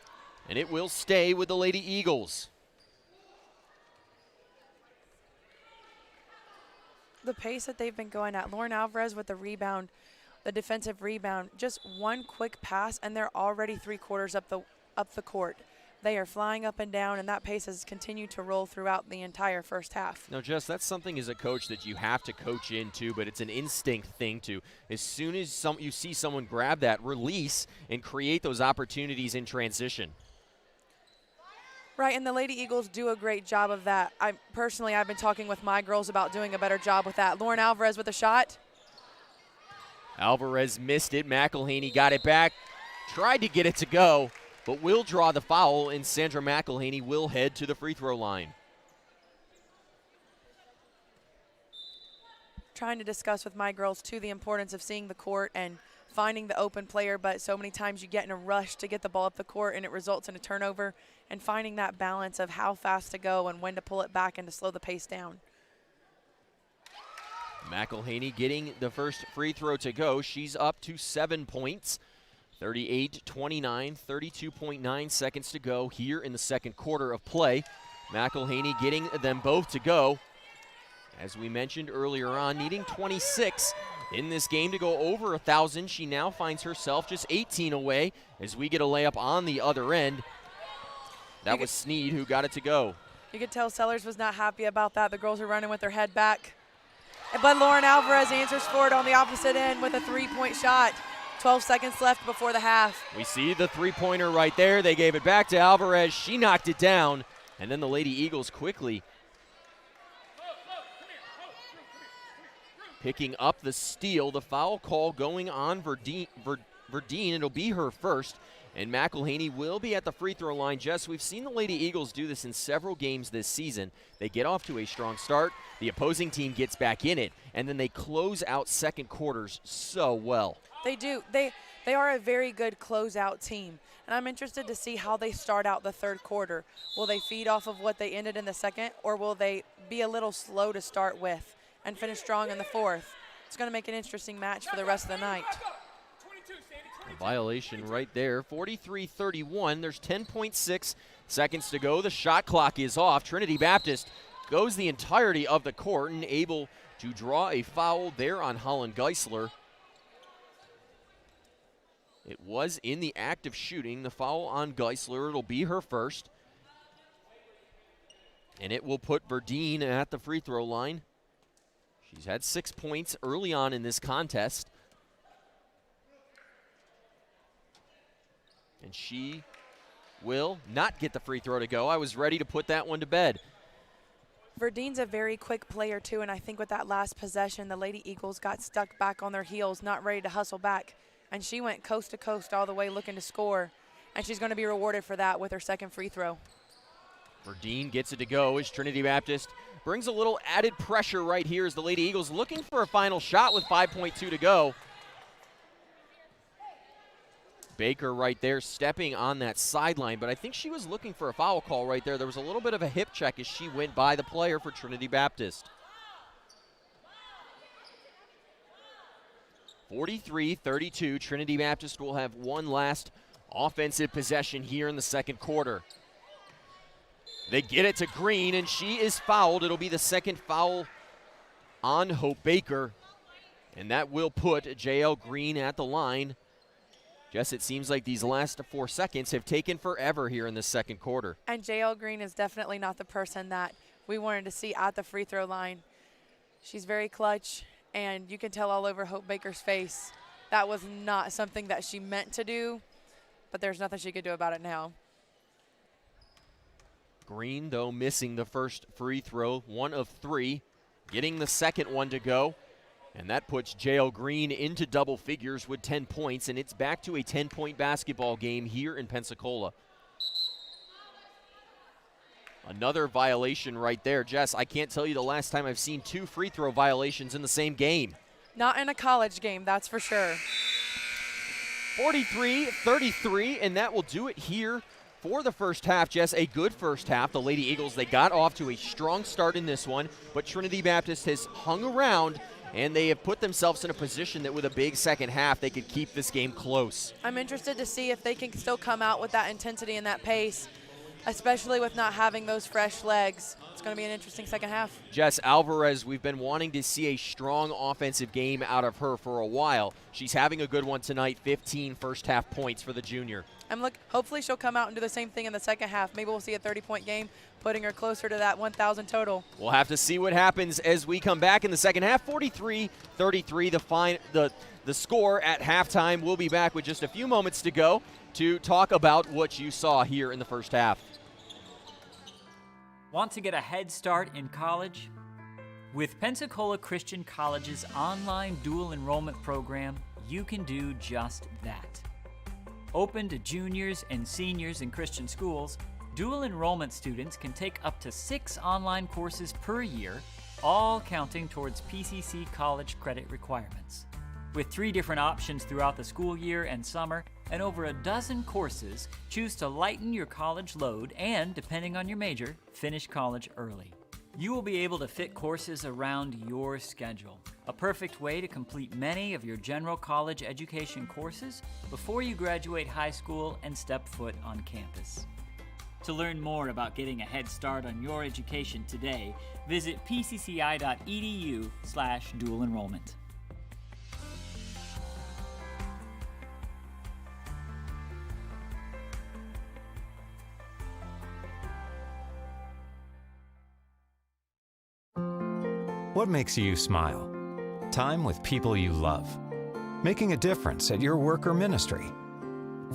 and it will stay with the Lady Eagles. The pace that they've been going at, Lauren Alvarez with the rebound, the defensive rebound, just one quick pass, and they're already three-quarters up the court. They are flying up and down, and that pace has continued to roll throughout the entire first half. Now, Jess, that's something as a coach that you have to coach into, but it's an instinct thing to. As soon as you see someone grab that, release, and create those opportunities in transition. Right, and the Lady Eagles do a great job of that. I've been talking with my girls about doing a better job with that. Lauren Alvarez with a shot. Alvarez missed it. McElhaney got it back, tried to get it to go, but will draw the foul, and Sandra McElhaney will head to the free throw line. Trying to discuss with my girls, too, the importance of seeing the court and finding the open player, but so many times you get in a rush to get the ball up the court, and it results in a turnover, and finding that balance of how fast to go and when to pull it back and to slow the pace down. McElhaney getting the first free throw to go. She's up to 7 points. 38-29, 32.9 seconds to go here in the second quarter of play. McElhaney getting them both to go. As we mentioned earlier on, needing 26 in this game to go over 1,000. She now finds herself just 18 away as we get a layup on the other end. That was Sneed who got it to go. You could tell Sellers was not happy about that. The girls are running with their head back. But Lauren Alvarez answers for it on the opposite end with a three-point shot. 12 seconds left before the half. We see the three-pointer right there. They gave it back to Alvarez. She knocked it down. And then the Lady Eagles quickly picking up the steal. The foul call going on Verdeen. It'll be her first. And McElhaney will be at the free throw line. Jess, we've seen the Lady Eagles do this in several games this season. They get off to a strong start. The opposing team gets back in it. And then they close out second quarters so well. They do. They are a very good closeout team. And I'm interested to see how they start out the third quarter. Will they feed off of what they ended in the second, or will they be a little slow to start with and finish strong in the fourth? It's going to make an interesting match for the rest of the night. A violation right there. 43-31. There's 10.6 seconds to go. The shot clock is off. Trinity Baptist goes the entirety of the court and able to draw a foul there on Holland Geisler. It was in the act of shooting. The foul on Geisler. It'll be her first. And it will put Verdine at the free throw line. She's had 6 points early on in this contest. And she will not get the free throw to go. I was ready to put that one to bed. Verdine's a very quick player, too, and I think with that last possession, the Lady Eagles got stuck back on their heels, not ready to hustle back. And she went coast to coast all the way looking to score. And she's going to be rewarded for that with her second free throw. Verdine gets it to go as Trinity Baptist brings a little added pressure right here as the Lady Eagles looking for a final shot with 5.2 to go. Baker right there stepping on that sideline, but I think she was looking for a foul call right there. There was a little bit of a hip check as she went by the player for Trinity Baptist. 43-32, Trinity Baptist will have one last offensive possession here in the second quarter. They get it to Green, and she is fouled. It'll be the second foul on Hope Baker, and that will put J.L. Green at the line. Jess, it seems like these last 4 seconds have taken forever here in the second quarter. And J.L. Green is definitely not the person that we wanted to see at the free throw line. She's very clutch, and you can tell all over Hope Baker's face that was not something that she meant to do, but there's nothing she could do about it now. Green, though, missing the first free throw, 1 of 3, getting the second one to go. And that puts J.L. Green into double figures with 10 points, and it's back to a 10-point basketball game here in Pensacola. Another violation right there. Jess, I can't tell you the last time I've seen 2 free throw violations in the same game. Not in a college game, that's for sure. 43-33, and that will do it here for the first half. Jess, a good first half. The Lady Eagles, they got off to a strong start in this one, but Trinity Baptist has hung around, and they have put themselves in a position that with a big second half, they could keep this game close. I'm interested to see if they can still come out with that intensity and that pace, especially with not having those fresh legs. It's going to be an interesting second half. Jess Alvarez, we've been wanting to see a strong offensive game out of her for a while. She's having a good one tonight, 15 first half points for the junior. Hopefully she'll come out and do the same thing in the second half. Maybe we'll see a 30-point game, putting her closer to that 1,000 total. We'll have to see what happens as we come back in the second half. 43-33, the score at halftime. We'll be back with just a few moments to go to talk about what you saw here in the first half. Want to get a head start in college? With Pensacola Christian College's online dual enrollment program, you can do just that. Open to juniors and seniors in Christian schools, dual enrollment students can take up to 6 online courses per year, all counting towards PCC college credit requirements. With 3 different options throughout the school year and summer, and over a dozen courses, choose to lighten your college load and, depending on your major, finish college early. You will be able to fit courses around your schedule, a perfect way to complete many of your general college education courses before you graduate high school and step foot on campus. To learn more about getting a head start on your education today, visit pcci.edu/dual enrollment. What makes you smile? Time with people you love. Making a difference at your work or ministry.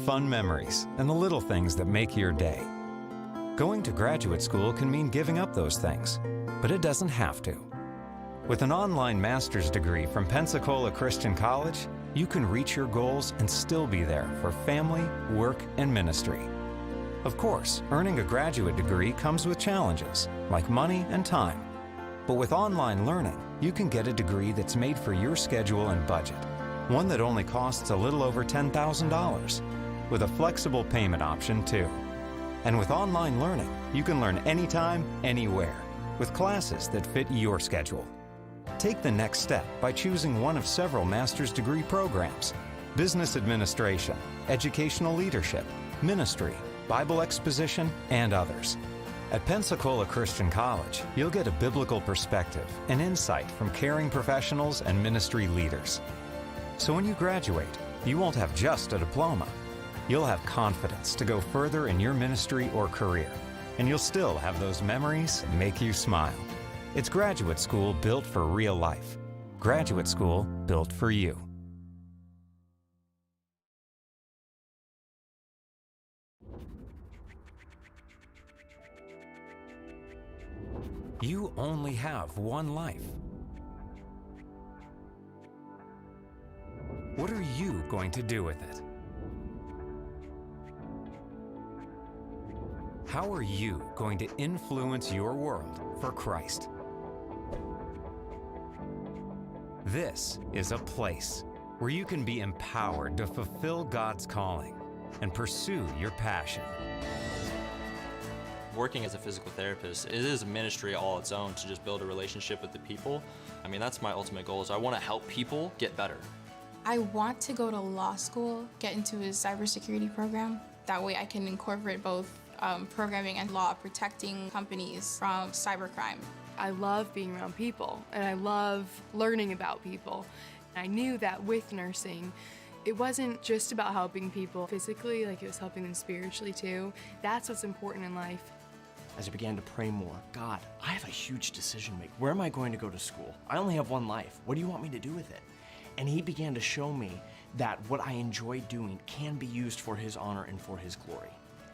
Fun memories and the little things that make your day. Going to graduate school can mean giving up those things, but it doesn't have to. With an online master's degree from Pensacola Christian College, you can reach your goals and still be there for family, work, and ministry. Of course, earning a graduate degree comes with challenges, like money and time. But with online learning, you can get a degree that's made for your schedule and budget. One that only costs a little over $10,000, with a flexible payment option too. And with online learning, you can learn anytime, anywhere, with classes that fit your schedule. Take the next step by choosing one of several master's degree programs: business administration, educational leadership, ministry, Bible exposition, and others. At Pensacola Christian College, you'll get a biblical perspective and insight from caring professionals and ministry leaders. So when you graduate, you won't have just a diploma. You'll have confidence to go further in your ministry or career, and you'll still have those memories that make you smile. It's graduate school built for real life. Graduate school built for you. You only have one life. What are you going to do with it? How are you going to influence your world for Christ? This is a place where you can be empowered to fulfill God's calling and pursue your passion. Working as a physical therapist, it is a ministry all its own to just build a relationship with the people. I mean, that's my ultimate goal, is I want to help people get better. I want to go to law school, get into a cybersecurity program. That way I can incorporate both programming and law, protecting companies from cybercrime. I love being around people, and I love learning about people. I knew that with nursing, it wasn't just about helping people physically, like it was helping them spiritually too. That's what's important in life. As I began to pray more, God, I have a huge decision to make. Where am I going to go to school? I only have one life. What do you want me to do with it? And he began to show me that what I enjoy doing can be used for his honor and for his glory.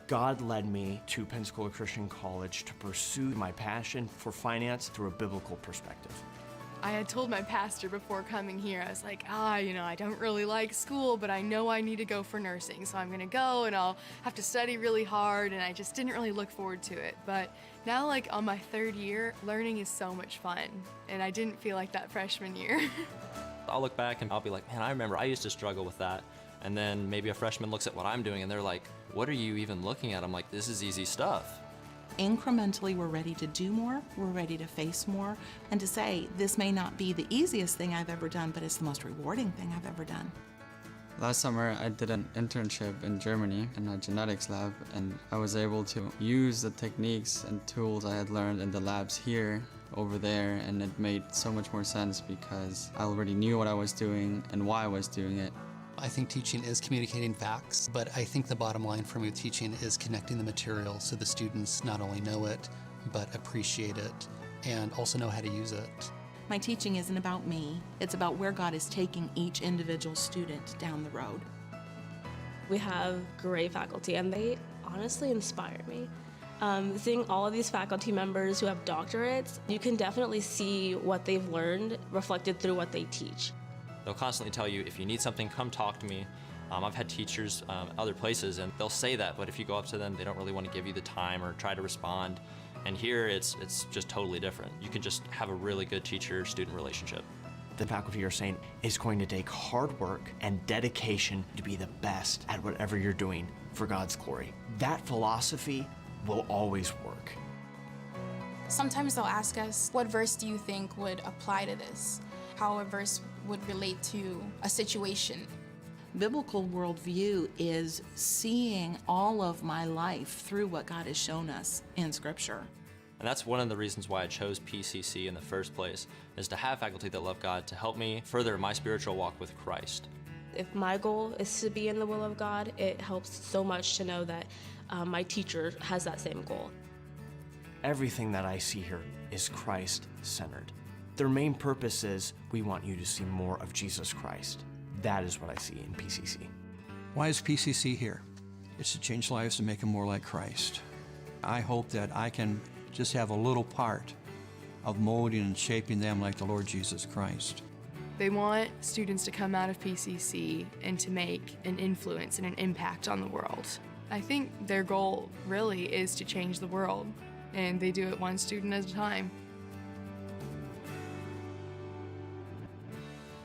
God led me to Pensacola Christian College to pursue my passion for finance through a biblical perspective. I had told my pastor before coming here, I was like, I don't really like school, but I know I need to go for nursing. So I'm gonna go and I'll have to study really hard, and I just didn't really look forward to it. But now, like on my third year, learning is so much fun. And I didn't feel like that freshman year. I'll look back and I'll be like, man, I remember I used to struggle with that. And then maybe a freshman looks at what I'm doing and they're like, what are you even looking at? I'm like, this is easy stuff. Incrementally, we're ready to do more, we're ready to face more, and to say, this may not be the easiest thing I've ever done, but it's the most rewarding thing I've ever done. Last summer, I did an internship in Germany in a genetics lab, and I was able to use the techniques and tools I had learned in the labs here over there, and it made so much more sense because I already knew what I was doing and why I was doing it. I think teaching is communicating facts, but I think the bottom line for me with teaching is connecting the material so the students not only know it, but appreciate it and also know how to use it. My teaching isn't about me, it's about where God is taking each individual student down the road. We have great faculty, and they honestly inspire me. Seeing all of these faculty members who have doctorates, you can definitely see what they've learned reflected through what they teach. They'll constantly tell you, if you need something, come talk to me. I've had teachers other places, and they'll say that, but if you go up to them, they don't really want to give you the time or try to respond. And here, it's just totally different. You can just have a really good teacher-student relationship. The faculty are saying it's going to take hard work and dedication to be the best at whatever you're doing for God's glory. That philosophy will always work. Sometimes they'll ask us, what verse do you think would apply to this? How a verse would relate to a situation. Biblical worldview is seeing all of my life through what God has shown us in Scripture. And that's one of the reasons why I chose PCC in the first place, is to have faculty that love God to help me further my spiritual walk with Christ. If my goal is to be in the will of God, it helps so much to know that my teacher has that same goal. Everything that I see here is Christ-centered. Their main purpose is, we want you to see more of Jesus Christ. That is what I see in PCC. Why is PCC here? It's to change lives and make them more like Christ. I hope that I can just have a little part of molding and shaping them like the Lord Jesus Christ. They want students to come out of PCC and to make an influence and an impact on the world. I think their goal really is to change the world, and they do it one student at a time.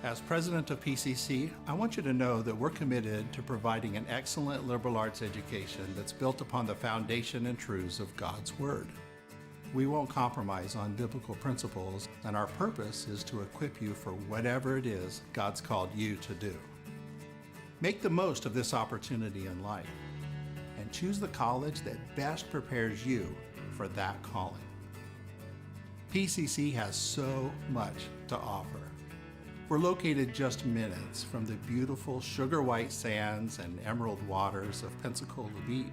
As president of PCC, I want you to know that we're committed to providing an excellent liberal arts education that's built upon the foundation and truths of God's Word. We won't compromise on biblical principles, and our purpose is to equip you for whatever it is God's called you to do. Make the most of this opportunity in life, and choose the college that best prepares you for that calling. PCC has so much to offer. We're located just minutes from the beautiful sugar white sands and emerald waters of Pensacola Beach.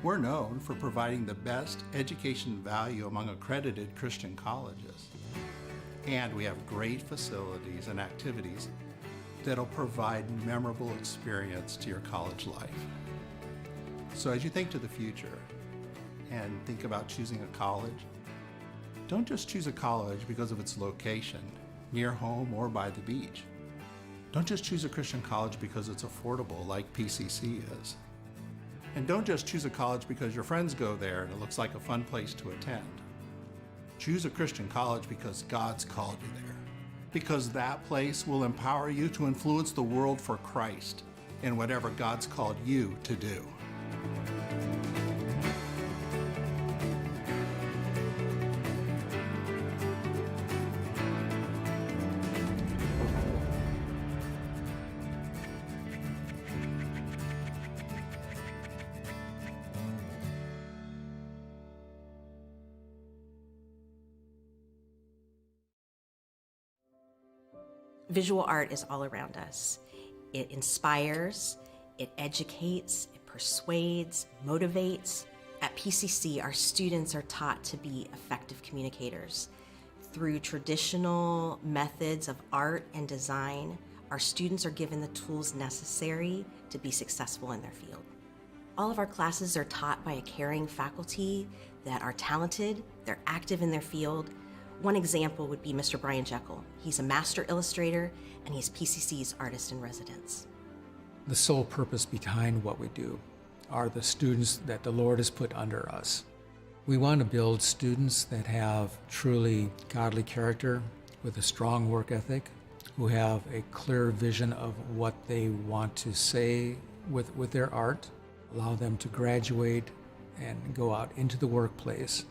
We're known for providing the best education value among accredited Christian colleges. And we have great facilities and activities that'll provide memorable experience to your college life. So as you think to the future and think about choosing a college, don't just choose a college because of its location, near home or by the beach. Don't just choose a Christian college because it's affordable like PCC is. And don't just choose a college because your friends go there and it looks like a fun place to attend. Choose a Christian college because God's called you there. Because that place will empower you to influence the world for Christ in whatever God's called you to do. Visual art is all around us. It inspires, it educates, it persuades, motivates. At PCC, our students are taught to be effective communicators. Through traditional methods of art and design, our students are given the tools necessary to be successful in their field. All of our classes are taught by a caring faculty that are talented, they're active in their field. One example would be Mr. Brian Jekyll. He's a master illustrator and he's PCC's artist in residence. The sole purpose behind what we do are the students that the Lord has put under us. We want to build students that have truly godly character with a strong work ethic, who have a clear vision of what they want to say with their art, allow them to graduate and go out into the workplace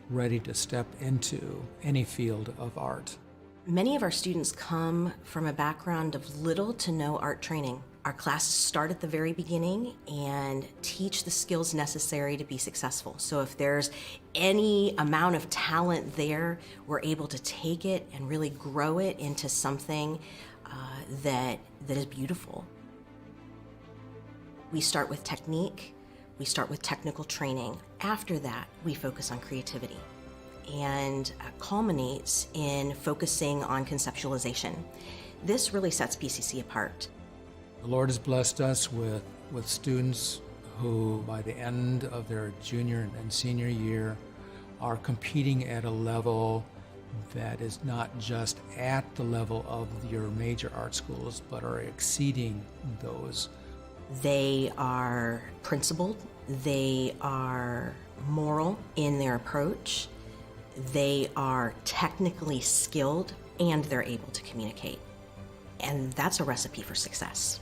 ready to step into any field of art. Many of our students come from a background of little to no art training. Our classes start at the very beginning and teach the skills necessary to be successful. So if there's any amount of talent there, we're able to take it and really grow it into something that is beautiful. We start with technique. We start with technical training. After that, we focus on creativity and culminates in focusing on conceptualization. This really sets PCC apart. The Lord has blessed us with students who, by the end of their junior and senior year, are competing at a level that is not just at the level of your major art schools, but are exceeding those. They are principled, they are moral in their approach, they are technically skilled, and they're able to communicate. And that's a recipe for success.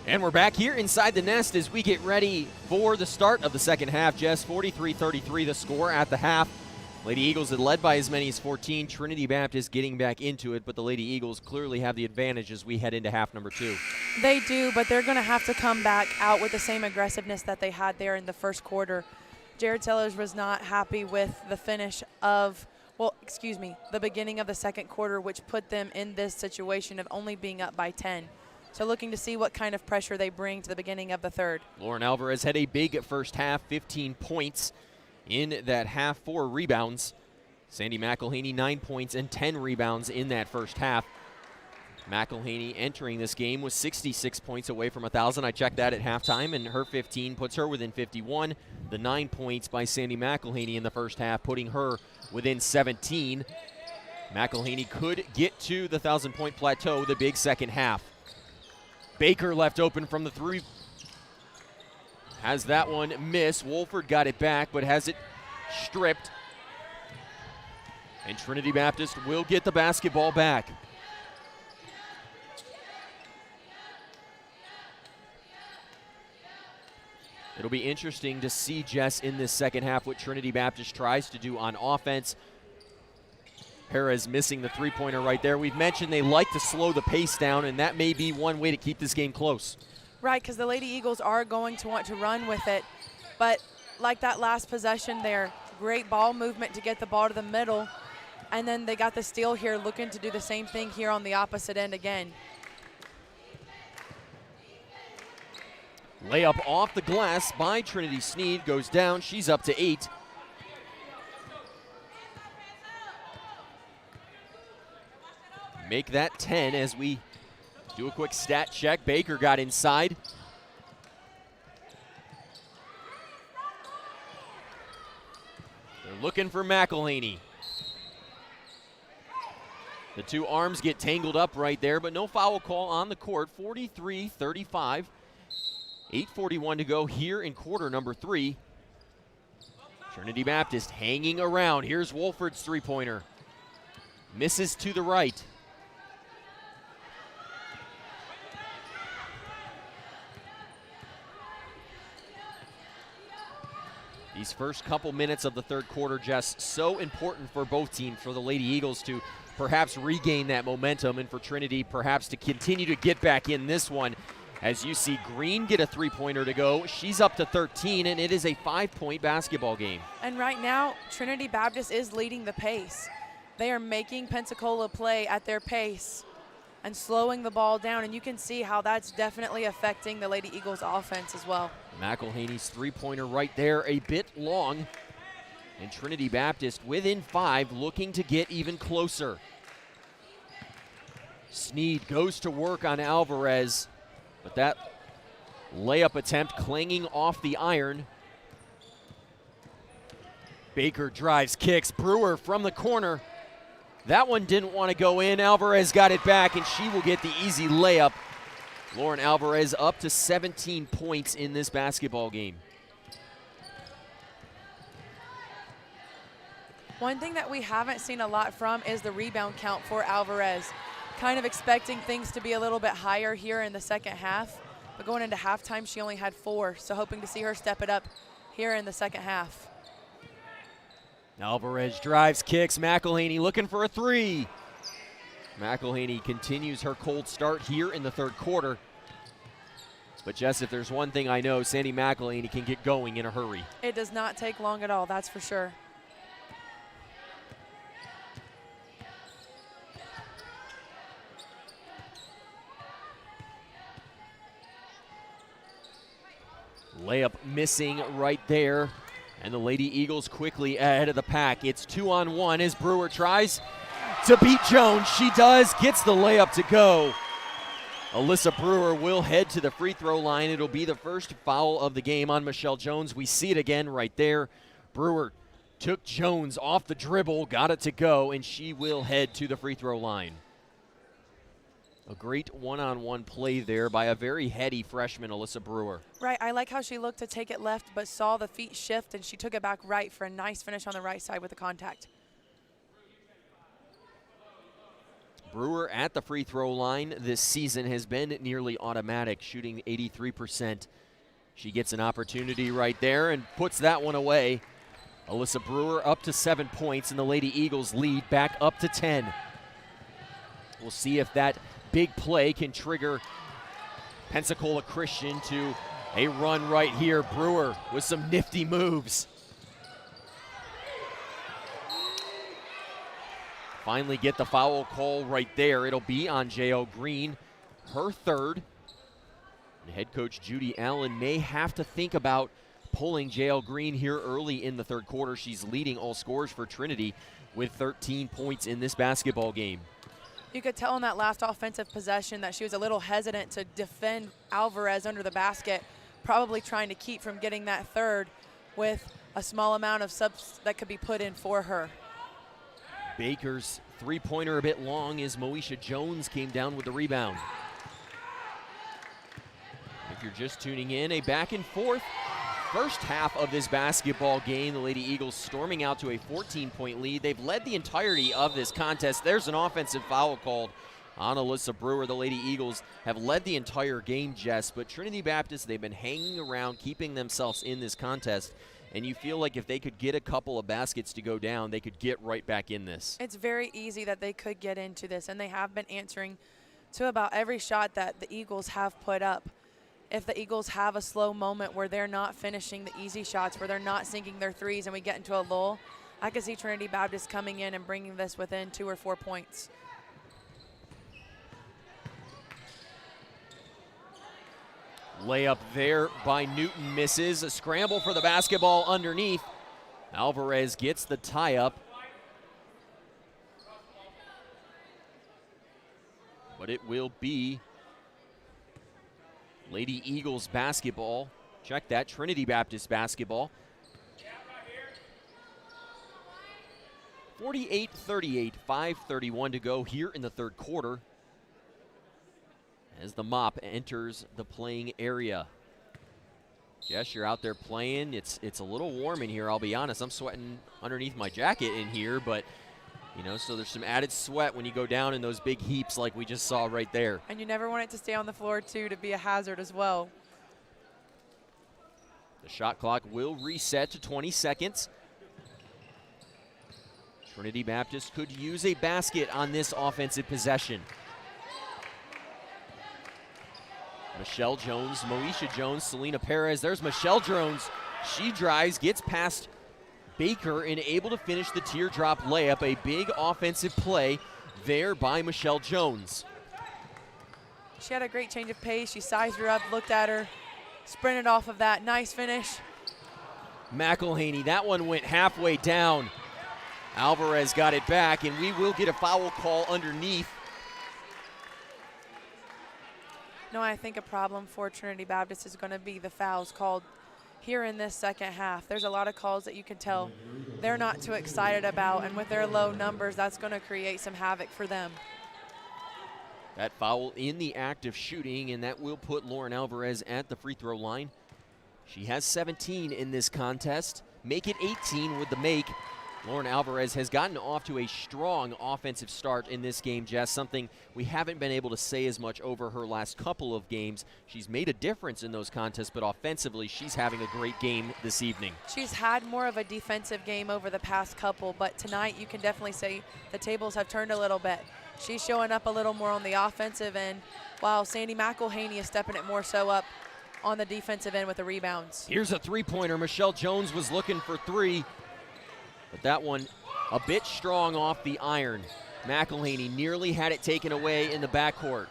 And we're back here inside the nest as we get ready for the start of the second half. Jess, 43-33 the score at the half. Lady Eagles had led by as many as 14. Trinity Baptist getting back into it, but the Lady Eagles clearly have the advantage as we head into half number 2. They do, but they're going to have to come back out with the same aggressiveness that they had there in the first quarter. Jared Sellers was not happy with the finish of, the beginning of the second quarter, which put them in this situation of only being up by 10. So looking to see what kind of pressure they bring to the beginning of the third. Lauren Alvarez had a big first half, 15 points in that half, 4 rebounds. Sandy McElhaney, 9 points and 10 rebounds in that first half. McElhaney entering this game was 66 points away from 1,000. I checked that at halftime, and her 15 puts her within 51. The 9 points by Sandy McElhaney in the first half, putting her within 17. McElhaney could get to the 1,000-point plateau the big second half. Baker left open from the 3. Has that one miss. Wolford got it back, but has it stripped. And Trinity Baptist will get the basketball back. It'll be interesting to see, Jess, in this second half what Trinity Baptist tries to do on offense. Perez missing the three-pointer right there. We've mentioned they like to slow the pace down, and that may be one way to keep this game close. Right, because the Lady Eagles are going to want to run with it. But like that last possession there, great ball movement to get the ball to the middle. And then they got the steal here, looking to do the same thing here on the opposite end again. Layup off the glass by Trinity Sneed goes down. She's up to 8. Make that 10 as we do a quick stat check. Baker got inside. They're looking for McElhaney. The two arms get tangled up right there, but no foul call on the court. 43-35. 8:41 to go here in quarter number 3. Trinity Baptist hanging around. Here's Wolford's three-pointer. Misses to the right. These first couple minutes of the third quarter, just so important for both teams, for the Lady Eagles to perhaps regain that momentum and for Trinity perhaps to continue to get back in this one. As you see Green get a three-pointer to go. She's up to 13, and it is a 5-point basketball game. And right now, Trinity Baptist is leading the pace. They are making Pensacola play at their pace and slowing the ball down, and you can see how that's definitely affecting the Lady Eagles offense as well. McElhaney's three-pointer right there, a bit long. And Trinity Baptist within 5, looking to get even closer. Sneed goes to work on Alvarez, but that layup attempt clanging off the iron. Baker drives, kicks. Brewer from the corner. That one didn't want to go in. Alvarez got it back, and she will get the easy layup. Lauren Alvarez up to 17 points in this basketball game. One thing that we haven't seen a lot from is the rebound count for Alvarez. Kind of expecting things to be a little bit higher here in the second half, but going into halftime, she only had 4, so hoping to see her step it up here in the second half. Alvarez drives, kicks. McElhaney looking for a 3. McElhaney continues her cold start here in the third quarter. But Jess, if there's one thing I know, Sandy McElhaney can get going in a hurry. It does not take long at all, that's for sure. Layup missing right there. And the Lady Eagles quickly ahead of the pack. It's 2-on-1 as Brewer tries to beat Jones. She does, gets the layup to go. Alyssa Brewer will head to the free throw line. It'll be the first foul of the game on Michelle Jones. We see it again right there. Brewer took Jones off the dribble, got it to go, and she will head to the free throw line. A great one-on-one play there by a very heady freshman, Alyssa Brewer. Right, I like how she looked to take it left but saw the feet shift, and she took it back right for a nice finish on the right side with the contact. Brewer at the free throw line this season has been nearly automatic, shooting 83%. She gets an opportunity right there and puts that one away. Alyssa Brewer up to 7 points, and the Lady Eagles lead back up to 10. We'll see if that big play can trigger Pensacola Christian to a run right here. Brewer with some nifty moves. Finally get the foul call right there. It'll be on J.O. Green, her third. And head coach Judy Allen may have to think about pulling J.L. Green here early in the third quarter. She's leading all scorers for Trinity with 13 points in this basketball game. You could tell in that last offensive possession that she was a little hesitant to defend Alvarez under the basket, probably trying to keep from getting that third with a small amount of subs that could be put in for her. Baker's three-pointer a bit long as Moesha Jones came down with the rebound. If you're just tuning in, a back and forth first half of this basketball game. The Lady Eagles storming out to a 14-point lead. They've led the entirety of this contest. There's an offensive foul called on Alyssa Brewer. The Lady Eagles have led the entire game, Jess, but Trinity Baptist, they've been hanging around, keeping themselves in this contest, and you feel like if they could get a couple of baskets to go down, they could get right back in this. It's very easy that they could get into this, and they have been answering to about every shot that the Eagles have put up. If the Eagles have a slow moment where they're not finishing the easy shots, where they're not sinking their threes and we get into a lull, I could see Trinity Baptist coming in and bringing this within 2 or 4 points. Layup there by Newton misses. A scramble for the basketball underneath. Alvarez gets the tie-up. But it will be Lady Eagles basketball. Check that, Trinity Baptist basketball. 48-38, 5:31 to go here in the third quarter as the mop enters the playing area. Jess, you're out there playing. It's a little warm in here, I'll be honest. I'm sweating underneath my jacket in here, but you know, so there's some added sweat when you go down in those big heaps like we just saw right there. And you never want it to stay on the floor, too, to be a hazard as well. The shot clock will reset to 20 seconds. Trinity Baptist could use a basket on this offensive possession. Michelle Jones, Moesha Jones, Selena Perez. There's Michelle Jones. She drives, gets past Baker and able to finish the teardrop layup. A big offensive play there by Michelle Jones. She had a great change of pace. She sized her up, looked at her, sprinted off of that. Nice finish. McElhaney, that one went halfway down. Alvarez got it back, and we will get a foul call underneath. No, I think a problem for Trinity Baptist is going to be the fouls called here in this second half. There's a lot of calls that you can tell they're not too excited about, and with their low numbers, that's going to create some havoc for them. That foul in the act of shooting, and that will put Lauren Alvarez at the free throw line. She has 17 in this contest. Make it 18 with the make. Lauren Alvarez has gotten off to a strong offensive start in this game, Jess, something we haven't been able to say as much over her last couple of games. She's made a difference in those contests, but offensively, she's having a great game this evening. She's had more of a defensive game over the past couple, but tonight you can definitely say the tables have turned a little bit. She's showing up a little more on the offensive end, while Sandy McElhaney is stepping it more so up on the defensive end with the rebounds. Here's a three-pointer. Michelle Jones was looking for three, but that one a bit strong off the iron. McElhaney nearly had it taken away in the backcourt.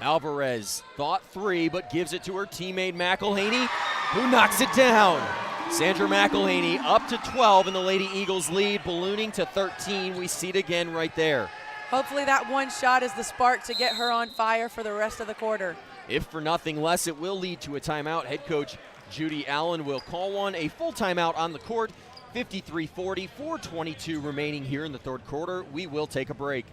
Alvarez thought three, but gives it to her teammate McElhaney, who knocks it down. Sandra McElhaney up to 12, and the Lady Eagles lead, ballooning to 13. We see it again right there. Hopefully that one shot is the spark to get her on fire for the rest of the quarter. If for nothing less, it will lead to a timeout. Head coach Judy Allen will call one, a full timeout on the court. 53-40, 4:22 remaining here in the third quarter. We will take a break.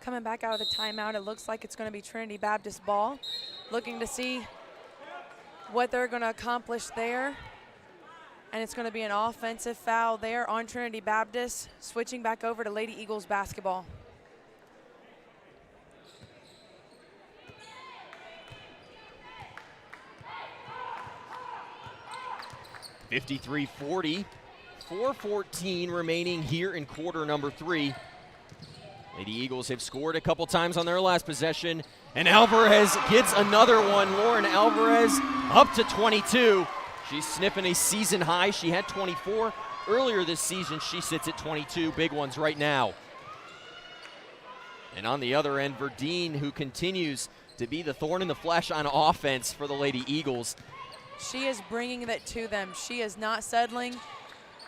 Coming back out of the timeout, it looks like it's going to be Trinity Baptist ball. Looking to see what they're going to accomplish there. And it's going to be an offensive foul there on Trinity Baptist, switching back over to Lady Eagles basketball. (53-40), 4:14 remaining here in quarter number 3. Lady Eagles have scored a couple times on their last possession, and Alvarez gets another one. Lauren Alvarez up to 22. She's sniffing a season high. She had 24 earlier this season. She sits at 22. Big ones right now. And on the other end, Verdeen, who continues to be the thorn in the flesh on offense for the Lady Eagles. She is bringing that to them. She is not settling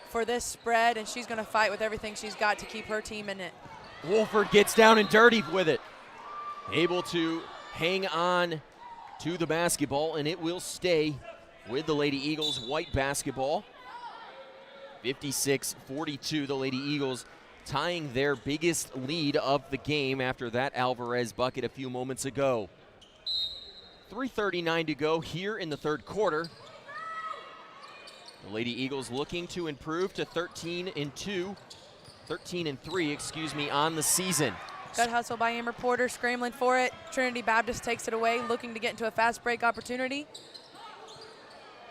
for this spread, and she's going to fight with everything she's got to keep her team in it. Wolford gets down and dirty with it. Able to hang on to the basketball, and it will stay with the Lady Eagles. White basketball. 56-42, the Lady Eagles tying their biggest lead of the game after that Alvarez bucket a few moments ago. 3:39 to go here in the third quarter. The Lady Eagles looking to improve to 13-3, on the season. Good hustle by Amber Porter, scrambling for it. Trinity Baptist takes it away, looking to get into a fast break opportunity.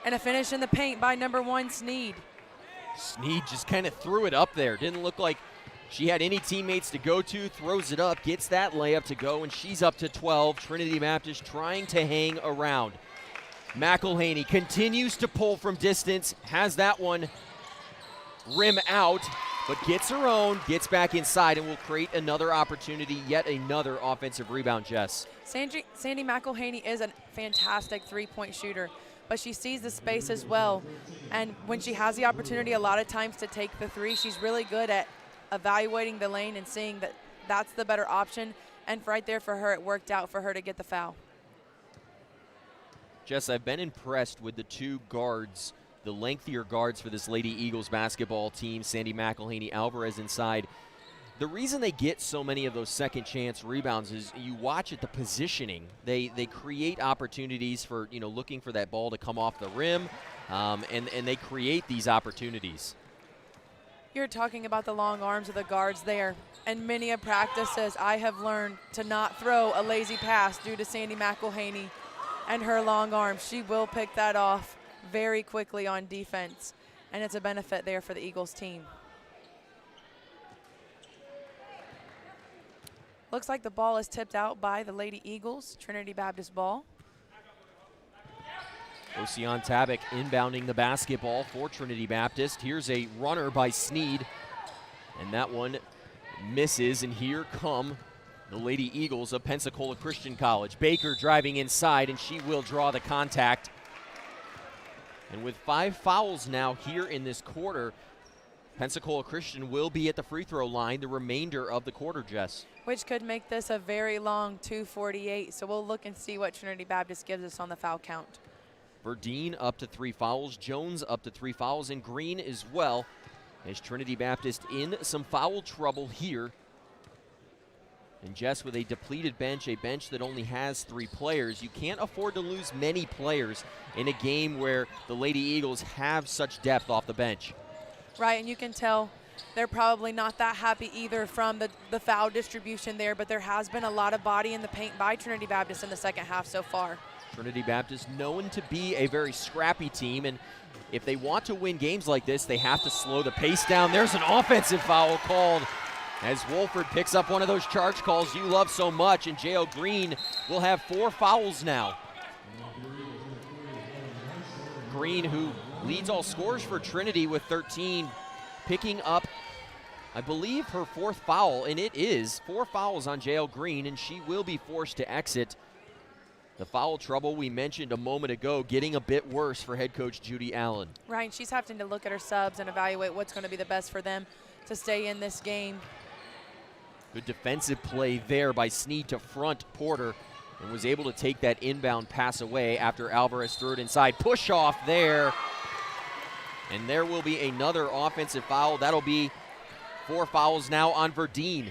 And a finish in the paint by number 1, Sneed. Sneed just kind of threw it up there. Didn't look like she had any teammates to go to. Throws it up, gets that layup to go, and she's up to 12. Trinity Baptist trying to hang around. McElhaney continues to pull from distance, has that one rim out, but gets her own, gets back inside, and will create another opportunity, yet another offensive rebound, Jess. Sandy McElhaney is a fantastic three-point shooter, but she sees the space as well. And when she has the opportunity a lot of times to take the three, she's really good at evaluating the lane and seeing that that's the better option. And right there for her, it worked out for her to get the foul. Jess, I've been impressed with the two guards, the lengthier guards for this Lady Eagles basketball team, Sandy McElhaney, Alvarez inside. The reason they get so many of those second chance rebounds is you watch at the positioning. They create opportunities for, looking for that ball to come off the rim, and they create these opportunities. You're talking about the long arms of the guards there. And many of practices, I have learned to not throw a lazy pass due to Sandy McElhaney and her long arms. She will pick that off very quickly on defense, and it's a benefit there for the Eagles team. Looks like the ball is tipped out by the Lady Eagles, Trinity Baptist ball. Ocean Tabak inbounding the basketball for Trinity Baptist. Here's a runner by Sneed, and that one misses, and here come the Lady Eagles of Pensacola Christian College. Baker driving inside, and she will draw the contact. And with 5 fouls now here in this quarter, Pensacola Christian will be at the free throw line the remainder of the quarter, Jess. Which could make this a very long 2:48, so we'll look and see what Trinity Baptist gives us on the foul count. Verdeen up to 3 fouls, Jones up to 3 fouls, and Green as well, as Trinity Baptist in some foul trouble here. And Jess, with a depleted bench, a bench that only has 3 players, you can't afford to lose many players in a game where the Lady Eagles have such depth off the bench. Right, and you can tell they're probably not that happy either from the foul distribution there, but there has been a lot of body in the paint by Trinity Baptist in the second half so far. Trinity Baptist known to be a very scrappy team, and if they want to win games like this, they have to slow the pace down. There's an offensive foul called as Wolford picks up one of those charge calls you love so much, and J.O. Green will have 4 fouls now. Green, who leads all scorers for Trinity with 13, picking up, I believe, her 4th foul, and it is 4 fouls on J.L. Green, and she will be forced to exit. The foul trouble we mentioned a moment ago getting a bit worse for head coach Judy Allen. Right, she's having to look at her subs and evaluate what's going to be the best for them to stay in this game. Good defensive play there by Sneed to front Porter, and was able to take that inbound pass away after Alvarez threw it inside. Push off there, and there will be another offensive foul. That'll be 4 fouls now on Verdeen.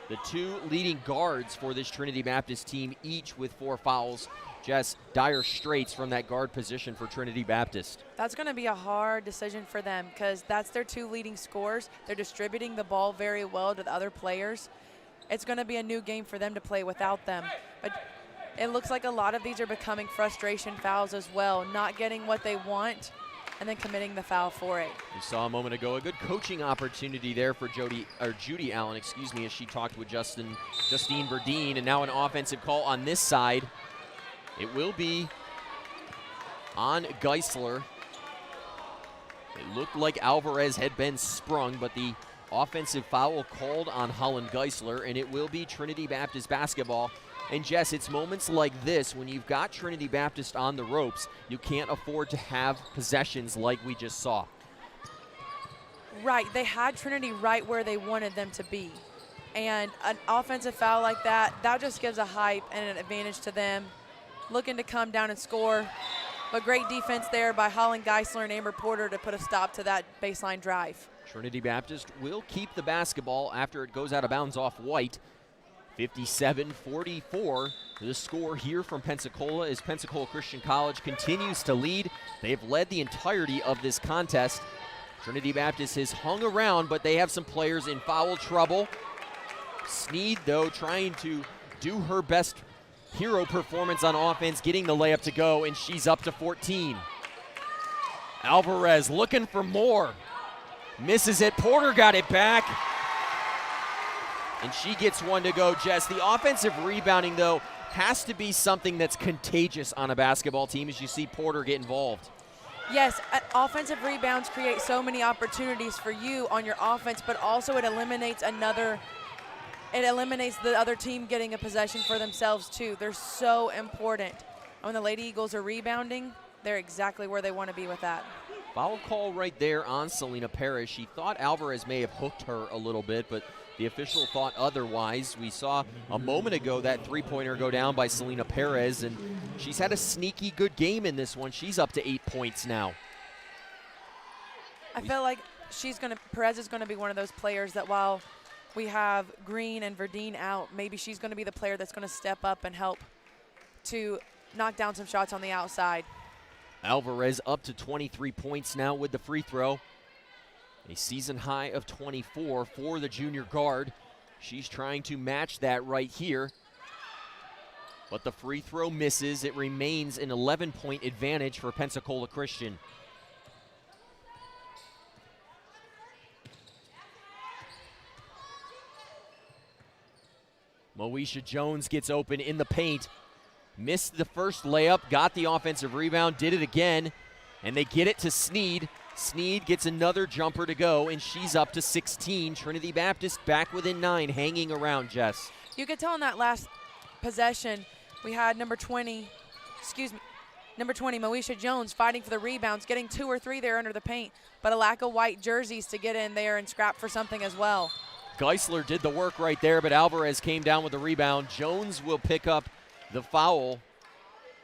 The two leading guards for this Trinity Baptist team, each with 4 fouls. Jess, dire straits from that guard position for Trinity Baptist. That's going to be a hard decision for them because that's their 2 leading scorers. They're distributing the ball very well to the other players. It's going to be a new game for them to play without them. But it looks like a lot of these are becoming frustration fouls as well, not getting what they want and then committing the foul for it. We saw a moment ago a good coaching opportunity there for Judy Allen, as she talked with Justine Verdine, and now an offensive call on this side. It will be on Geisler. It looked like Alvarez had been sprung, but the offensive foul called on Holland Geisler, and it will be Trinity Baptist basketball. And Jess, it's moments like this when you've got Trinity Baptist on the ropes, you can't afford to have possessions like we just saw. Right, they had Trinity right where they wanted them to be. And an offensive foul like that just gives a hype and an advantage to them. Looking to come down and score. But great defense there by Holland Geisler and Amber Porter to put a stop to that baseline drive. Trinity Baptist will keep the basketball after it goes out of bounds off White. 57-44, the score here from Pensacola as Pensacola Christian College continues to lead. They've led the entirety of this contest. Trinity Baptist has hung around, but they have some players in foul trouble. Sneed, though, trying to do her best hero performance on offense, getting the layup to go, and she's up to 14. Alvarez looking for more. Misses it. Porter got it back. And she gets one to go, Jess. The offensive rebounding, though, has to be something that's contagious on a basketball team as you see Porter get involved. Yes, offensive rebounds create so many opportunities for you on your offense, but also it eliminates the other team getting a possession for themselves too. They're so important. When the Lady Eagles are rebounding, they're exactly where they want to be with that. Foul call right there on Selena Perez. She thought Alvarez may have hooked her a little bit, but the official thought otherwise. We saw a moment ago that three-pointer go down by Selena Perez, and she's had a sneaky good game in this one. She's up to 8 points now. I feel like Perez is going to be one of those players that while we have Green and Verdine out, maybe she's going to be the player that's going to step up and help to knock down some shots on the outside. Alvarez up to 23 points now with the free throw. A season high of 24 for the junior guard. She's trying to match that right here. But the free throw misses. It remains an 11-point advantage for Pensacola Christian. Moesha Jones gets open in the paint. Missed the first layup, got the offensive rebound, did it again, and they get it to Sneed. Sneed gets another jumper to go, and she's up to 16. Trinity Baptist back within 9, hanging around, Jess. You could tell in that last possession, we had number 20, Moesha Jones fighting for the rebounds, getting 2 or 3 there under the paint, but a lack of white jerseys to get in there and scrap for something as well. Geisler did the work right there, but Alvarez came down with the rebound. Jones will pick up the foul.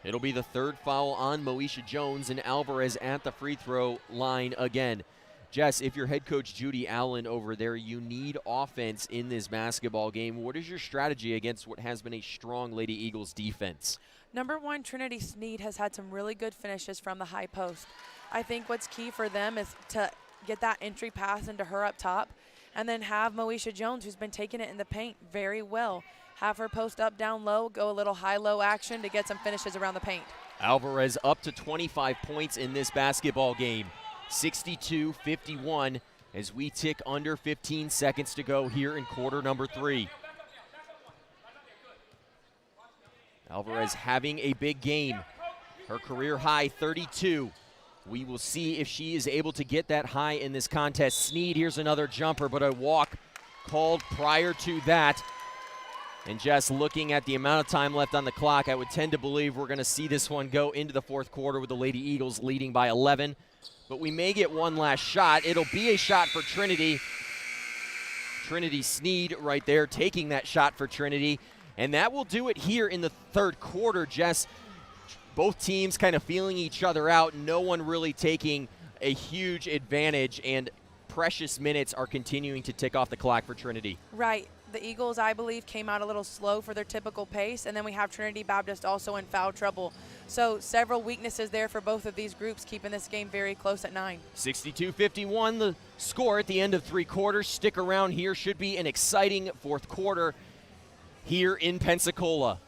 It'll be the third foul on Moesha Jones, and Alvarez at the free throw line again. Jess, if you're head coach Judy Allen over there, you need offense in this basketball game. What is your strategy against what has been a strong Lady Eagles defense? Number 1, Trinity Sneed has had some really good finishes from the high post. I think what's key for them is to get that entry pass into her up top, and then have Moesha Jones, who's been taking it in the paint very well. Have her post up, down low, go a little high-low action to get some finishes around the paint. Alvarez up to 25 points in this basketball game. 62-51 as we tick under 15 seconds to go here in quarter number 3. Alvarez having a big game. Her career high 32. We will see if she is able to get that high in this contest. Sneed, here's another jumper, but a walk called prior to that. And just looking at the amount of time left on the clock, I would tend to believe we're going to see this one go into the fourth quarter with the Lady Eagles leading by 11. But we may get one last shot. It'll be a shot for Trinity. Trinity Sneed right there taking that shot for Trinity. And that will do it here in the third quarter, Jess. Both teams kind of feeling each other out. No one really taking a huge advantage, and precious minutes are continuing to tick off the clock for Trinity. Right. the Eagles, I believe, came out a little slow for their typical pace, and then we have Trinity Baptist also in foul trouble. So several weaknesses there for both of these groups, keeping this game very close at 9. 62-51, the score at the end of 3 quarters. Stick around here. Should be an exciting 4th quarter here in Pensacola.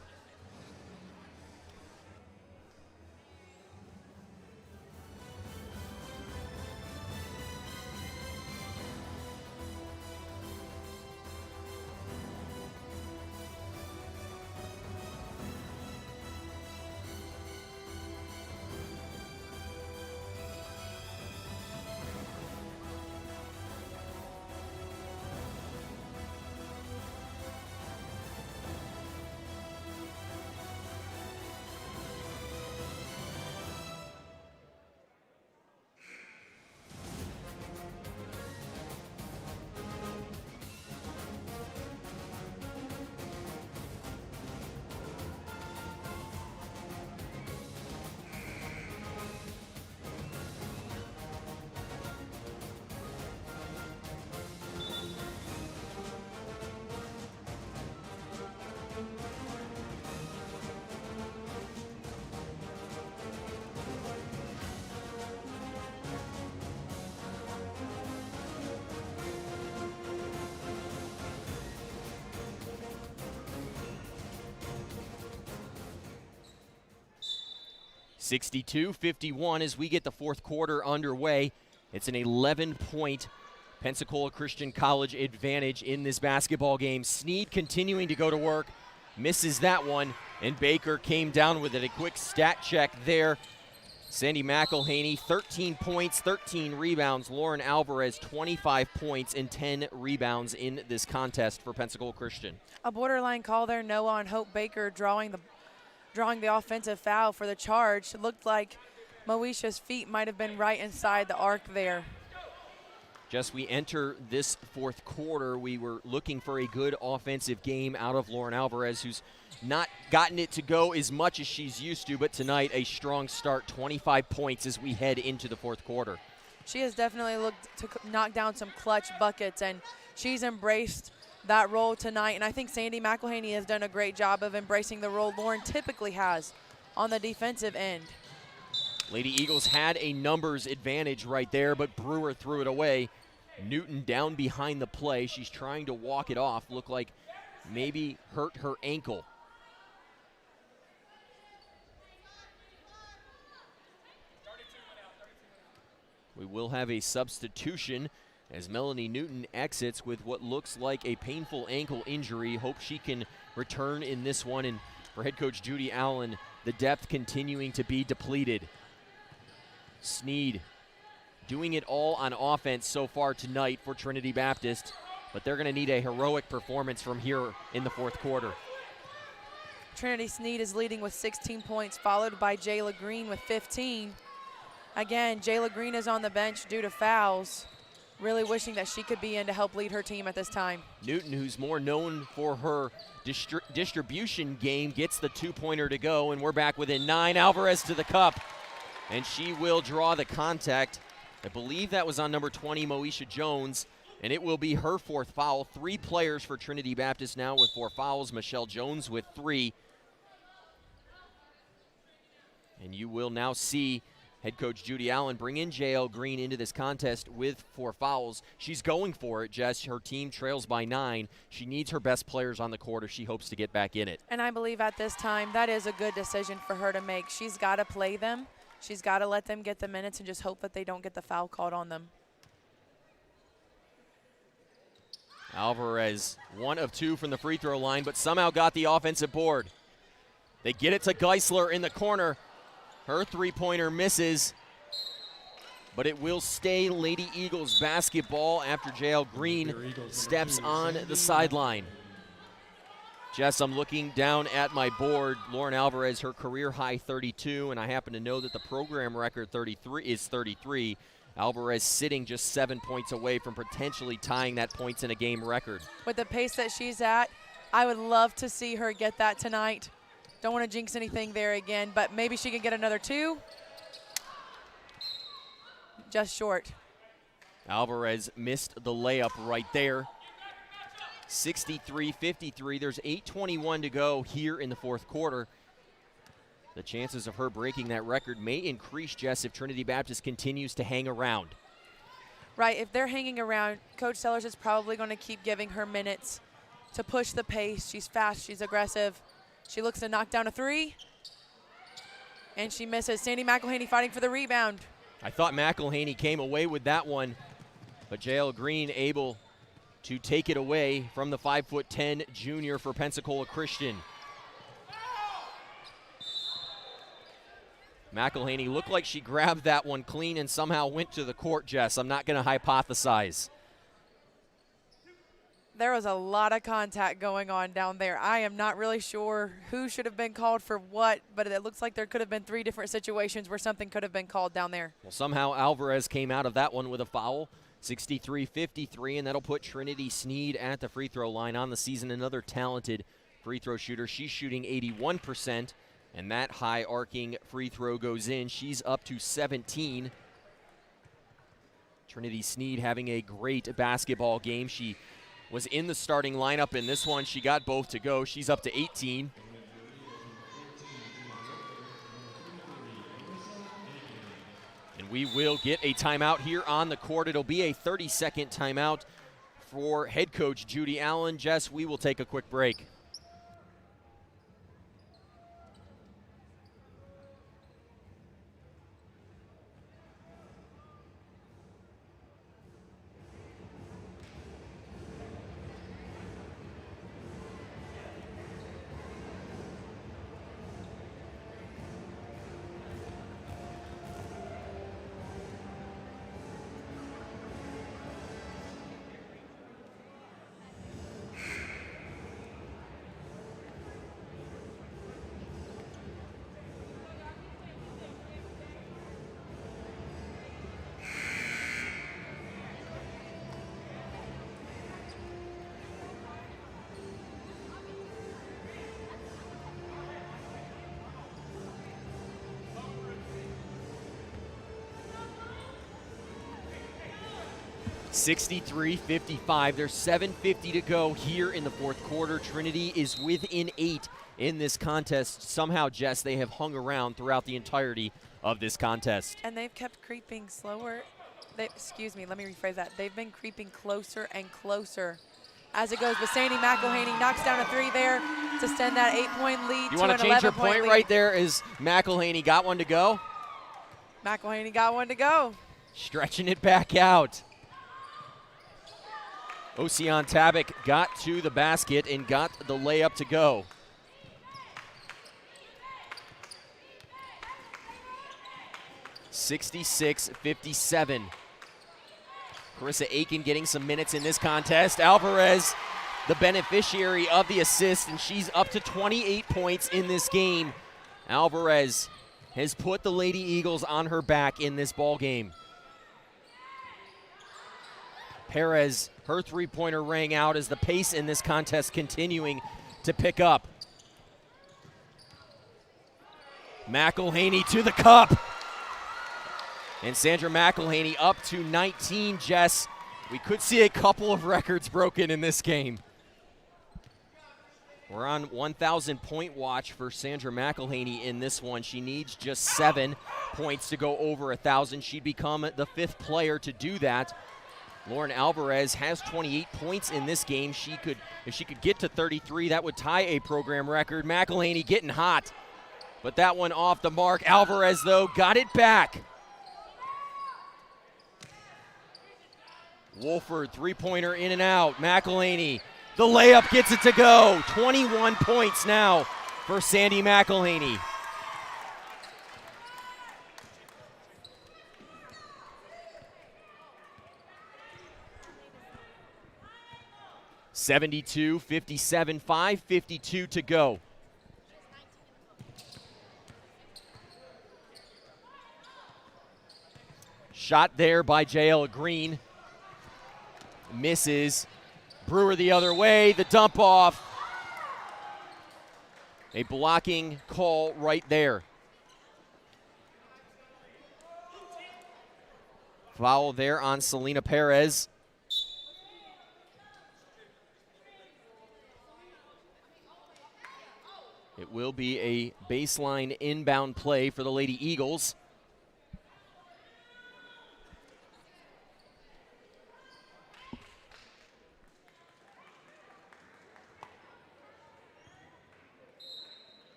(62-51) as we get the 4th quarter underway. It's an 11-point Pensacola Christian College advantage in this basketball game. Sneed continuing to go to work, misses that one, and Baker came down with it. A quick stat check there. Sandy McElhaney, 13 points, 13 rebounds. Lauren Alvarez, 25 points and 10 rebounds in this contest for Pensacola Christian. A borderline call there, Noah, on Hope Baker drawing the offensive foul for the charge. It looked like Moesha's feet might have been right inside the arc there. Just we enter this 4th quarter, we were looking for a good offensive game out of Lauren Alvarez, who's not gotten it to go as much as she's used to, but tonight a strong start, 25 points as we head into the 4th quarter. She has definitely looked to knock down some clutch buckets, and she's embraced that role tonight. And I think Sandy McElhaney has done a great job of embracing the role Lauren typically has on the defensive end. Lady Eagles had a numbers advantage right there, but Brewer threw it away. Newton down behind the play. She's trying to walk it off. Looked like maybe hurt her ankle. We will have a substitution as Melanie Newton exits with what looks like a painful ankle injury. Hope she can return in this one. And for head coach Judy Allen, the depth continuing to be depleted. Sneed doing it all on offense so far tonight for Trinity Baptist, but they're going to need a heroic performance from here in the 4th quarter. Trinity Sneed is leading with 16 points, followed by Jayla Green with 15. Again, Jayla Green is on the bench due to fouls. Really wishing that she could be in to help lead her team at this time. Newton, who's more known for her distribution game, gets the 2-pointer to go, and we're back within 9. Alvarez to the cup, and she will draw the contact. I believe that was on number 20, Moesha Jones, and it will be her 4th foul. 3 players for Trinity Baptist now with 4 fouls. Michelle Jones with 3. And you will now see head coach Judy Allen bring in J.L. Green into this contest with 4 fouls. She's going for it, Jess. Her team trails by 9. She needs her best players on the court if she hopes to get back in it. And I believe at this time that is a good decision for her to make. She's got to play them. She's got to let them get the minutes and just hope that they don't get the foul called on them. Alvarez, 1 of 2 from the free throw line, but somehow got the offensive board. They get it to Geisler in the corner. Her 3-pointer misses, but it will stay Lady Eagles basketball after J.L. Green steps on the sideline. Jess, I'm looking down at my board. Lauren Alvarez, her career high 32, and I happen to know that the program record 33 is 33. Alvarez sitting just 7 points away from potentially tying that points in a game record. With the pace that she's at, I would love to see her get that tonight. Don't want to jinx anything there again, but maybe she can get another 2. Just short. Alvarez missed the layup right there. 63-53. There's 8:21 to go here in the fourth quarter. The chances of her breaking that record may increase, Jess, if Trinity Baptist continues to hang around. Right, if they're hanging around, Coach Sellers is probably going to keep giving her minutes to push the pace. She's fast, she's aggressive. She looks to knock down a three, and she misses. Sandy McElhaney fighting for the rebound. I thought McElhaney came away with that one, but JL Green able to take it away from the 5'10" junior for Pensacola Christian. McElhaney looked like she grabbed that one clean and somehow went to the court, Jess. I'm not going to hypothesize. There was a lot of contact going on down there. I am not really sure who should have been called for what, but it looks like there could have been three different situations where something could have been called down there. Well, somehow Alvarez came out of that one with a foul. 63-53, and that'll put Trinity Sneed at the free throw line. On the season, another talented free throw shooter. She's shooting 81%, and that high arcing free throw goes in. She's up to 17. Trinity Sneed having a great basketball game. She was in the starting lineup in this one. She got both to go. She's up to 18. And we will get a timeout here on the court. It'll be a 30-second timeout for head coach Judy Allen. Jess, we will take a quick break. (63-55). There's 7:50 to go here in the fourth quarter. Trinity is within 8 in this contest. Somehow, Jess, they have hung around throughout the entirety of this contest. And they've kept creeping slower. Excuse me, let me rephrase that. They've been creeping closer and closer as it goes. But Sandy McElhaney knocks down a three there to send that 8-point lead. You want to change your point lead. right there? Is McElhaney got one to go? McElhaney got one to go. Stretching it back out. Ocean Tabak got to the basket and got the layup to go. (66-57). Carissa Aiken getting some minutes in this contest. Alvarez, the beneficiary of the assist, and she's up to 28 points in this game. Alvarez has put the Lady Eagles on her back in this ball game. Perez, her three-pointer rang out as the pace in this contest continuing to pick up. McElhaney to the cup. And Sandra McElhaney up to 19, Jess. We could see a couple of records broken in this game. We're on 1,000-point watch for Sandra McElhaney in this one. She needs just 7 points to go over 1,000. She'd become the 5th player to do that. Lauren Alvarez has 28 points in this game. If she could get to 33, that would tie a program record. McElhaney getting hot, but that one off the mark. Alvarez, though, got it back. Wolford, three-pointer in and out. McElhaney, the layup gets it to go. 21 points now for Sandy McElhaney. (72-57), 5:52 to go. Shot there by JL Green. Misses. Brewer the other way. The dump off. A blocking call right there. Foul there on Selena Perez. It will be a baseline inbound play for the Lady Eagles.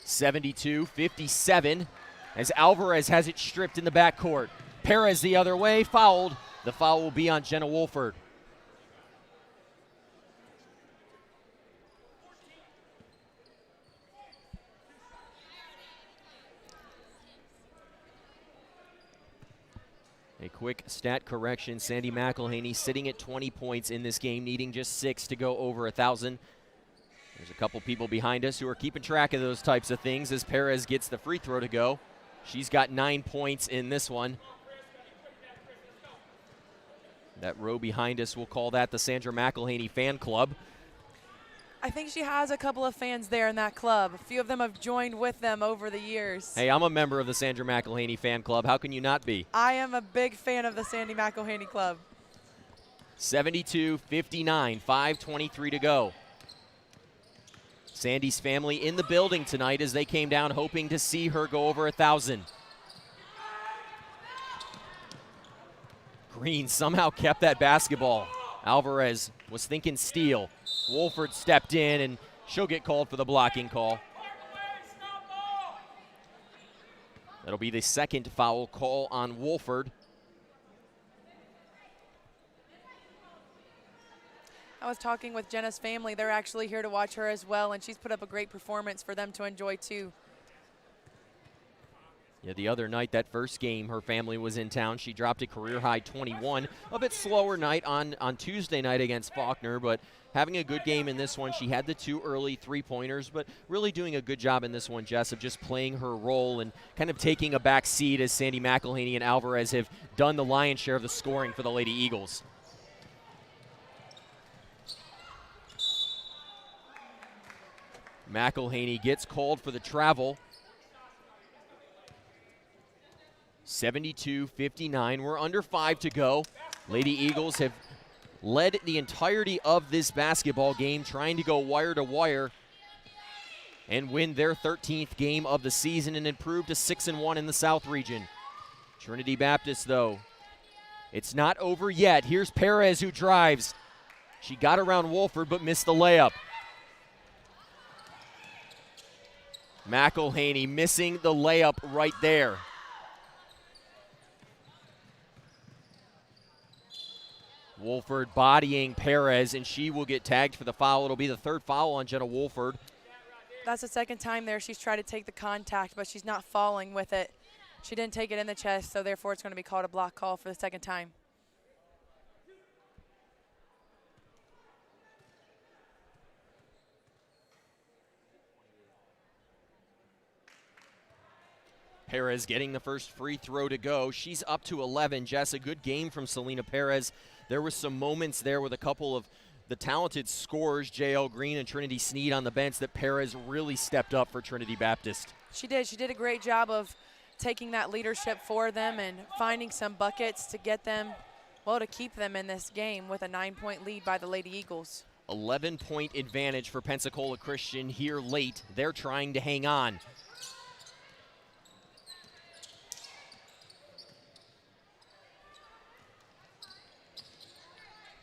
(72-57) as Alvarez has it stripped in the backcourt. Perez the other way, fouled. The foul will be on Jenna Wolford. A quick stat correction. Sandy McElhaney sitting at 20 points in this game, needing just 6 to go over 1,000. There's a couple people behind us who are keeping track of those types of things as Perez gets the free throw to go. She's got 9 points in this one. That row behind us, we'll call that the Sandra McElhaney fan club. I think she has a couple of fans there in that club. A few of them have joined with them over the years. Hey, I'm a member of the Sandra McElhaney fan club. How can you not be? I am a big fan of the Sandy McElhaney club. 72-59, 5:23 to go. Sandy's family in the building tonight as they came down hoping to see her go over 1,000. Green somehow kept that basketball. Alvarez was thinking steal. Wolford stepped in, and she'll get called for the blocking call. That'll be the second foul call on Wolford. I was talking with Jenna's family. They're actually here to watch her as well, and she's put up a great performance for them to enjoy too. Yeah, the other night, that first game, her family was in town. She dropped a career-high 21. A bit slower night on Tuesday night against Faulkner, but having a good game in this one. She had the 2 early three-pointers, but really doing a good job in this one, Jess, of just playing her role and kind of taking a back seat as Sandy McElhaney and Alvarez have done the lion's share of the scoring for the Lady Eagles. McElhaney gets called for the travel. 72-59. We're under 5 to go. Lady Eagles have led the entirety of this basketball game, trying to go wire to wire and win their 13th game of the season and improve to 6-1 in the South region. Trinity Baptist, though, it's not over yet. Here's Perez who drives. She got around Wolford but missed the layup. McElhaney missing the layup right there. Wolford bodying Perez, and she will get tagged for the foul. It'll be the 3rd foul on Jenna Wolford. That's the 2nd time there she's tried to take the contact, but she's not falling with it. She didn't take it in the chest, so therefore it's going to be called a block call for the 2nd time. Perez getting the first free throw to go. She's up to 11. Jess, a good game from Selena Perez. There was some moments there with a couple of the talented scorers, J.L. Green and Trinity Sneed on the bench, that Perez really stepped up for Trinity Baptist. She did. She did a great job of taking that leadership for them and finding some buckets to get them, well, to keep them in this game with a 9-point lead by the Lady Eagles. 11-point advantage for Pensacola Christian here late. They're trying to hang on.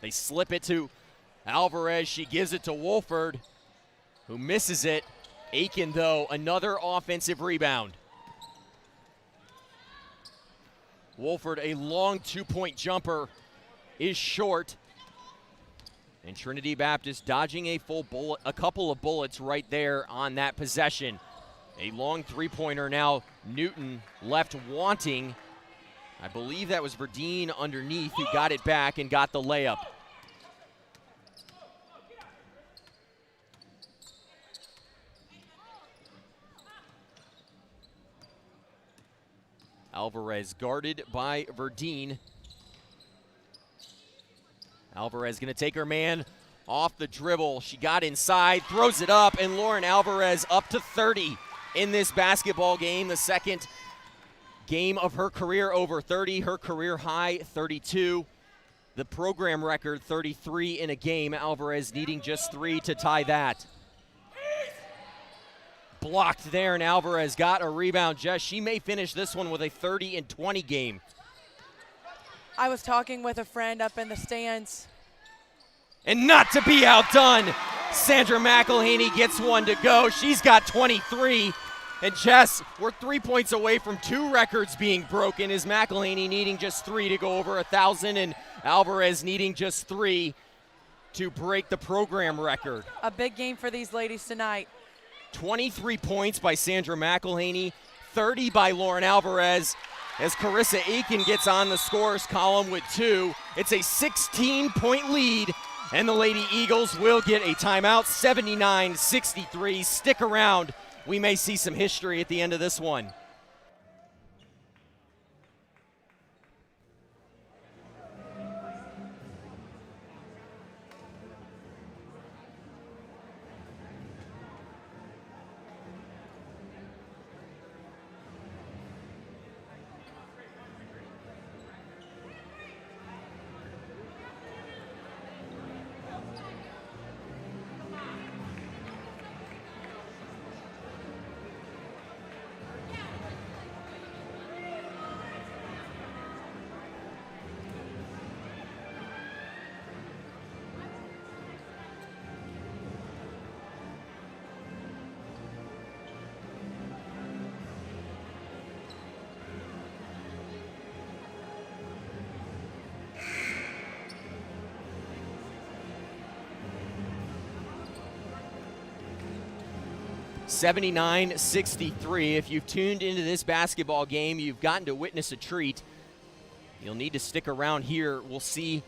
They slip it to Alvarez. She gives it to Wolford, who misses it. Aiken, though, another offensive rebound. Wolford, a long 2-point jumper, is short. And Trinity Baptist dodging a couple of bullets right there on that possession. A long 3-pointer now. Newton left wanting. I believe that was Verdeen underneath who got it back and got the layup. Alvarez guarded by Verdeen. Alvarez going to take her man off the dribble. She got inside, throws it up, and Lauren Alvarez up to 30 in this basketball game. The 2nd game of her career over 30, her career high 32. the program record, 33 in a game. Alvarez needing just 3 to tie that. Blocked there, and Alvarez got a rebound. Jess, she may finish this one with a 30-20 game. I was talking with a friend up in the stands. And not to be outdone, Sandra McElhaney gets one to go. She's got 23. And Jess, we're 3 points away from 2 records being broken, as McElhaney needing just 3 to go over 1,000 and Alvarez needing just 3 to break the program record. A big game for these ladies tonight. 23 points by Sandra McElhaney, 30 by Lauren Alvarez, as Carissa Aiken gets on the scores column with 2. It's a 16-point lead, and the Lady Eagles will get a timeout, 79-63. Stick around. We may see some history at the end of this one. (79-63). If you've tuned into this basketball game, you've gotten to witness a treat. You'll need to stick around here. We'll see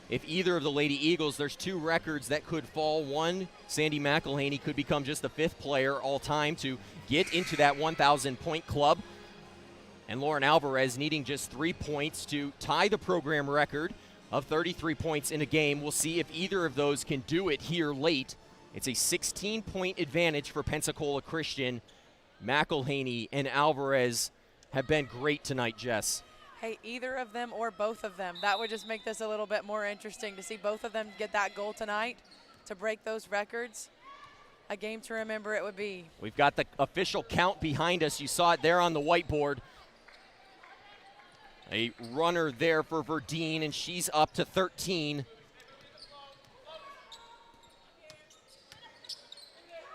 if either of the Lady Eagles, there's 2 records that could fall. One, Sandy McElhaney could become just the 5th player all time to get into that 1,000-point club. And Lauren Alvarez needing just 3 points to tie the program record of 33 points in a game. We'll see if either of those can do it here late. It's a 16-point advantage for Pensacola Christian. McElhaney and Alvarez have been great tonight, Jess. Hey, either of them or both of them. That would just make this a little bit more interesting to see both of them get that goal tonight to break those records. A game to remember it would be. We've got the official count behind us. You saw it there on the whiteboard. A runner there for Verdeen, and she's up to 13.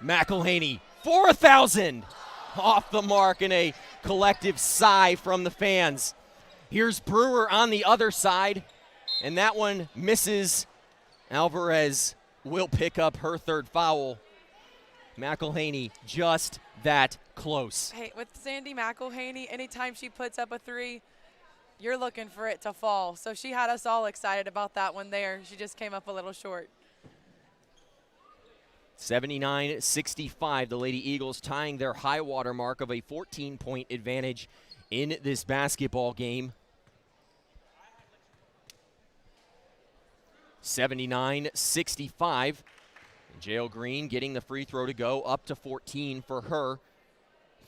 McElhaney for 1,000, off the mark, and a collective sigh from the fans. Here's Brewer on the other side, and that one misses. Alvarez will pick up her 3rd foul. McElhaney just that close. Hey, with Sandy McElhaney, anytime she puts up a 3, you're looking for it to fall. So she had us all excited about that one there. She just came up a little short. 79-65, the Lady Eagles tying their high water mark of a 14-point advantage in this basketball game. 79-65. Jael Green getting the free throw to go, up to 14 for her.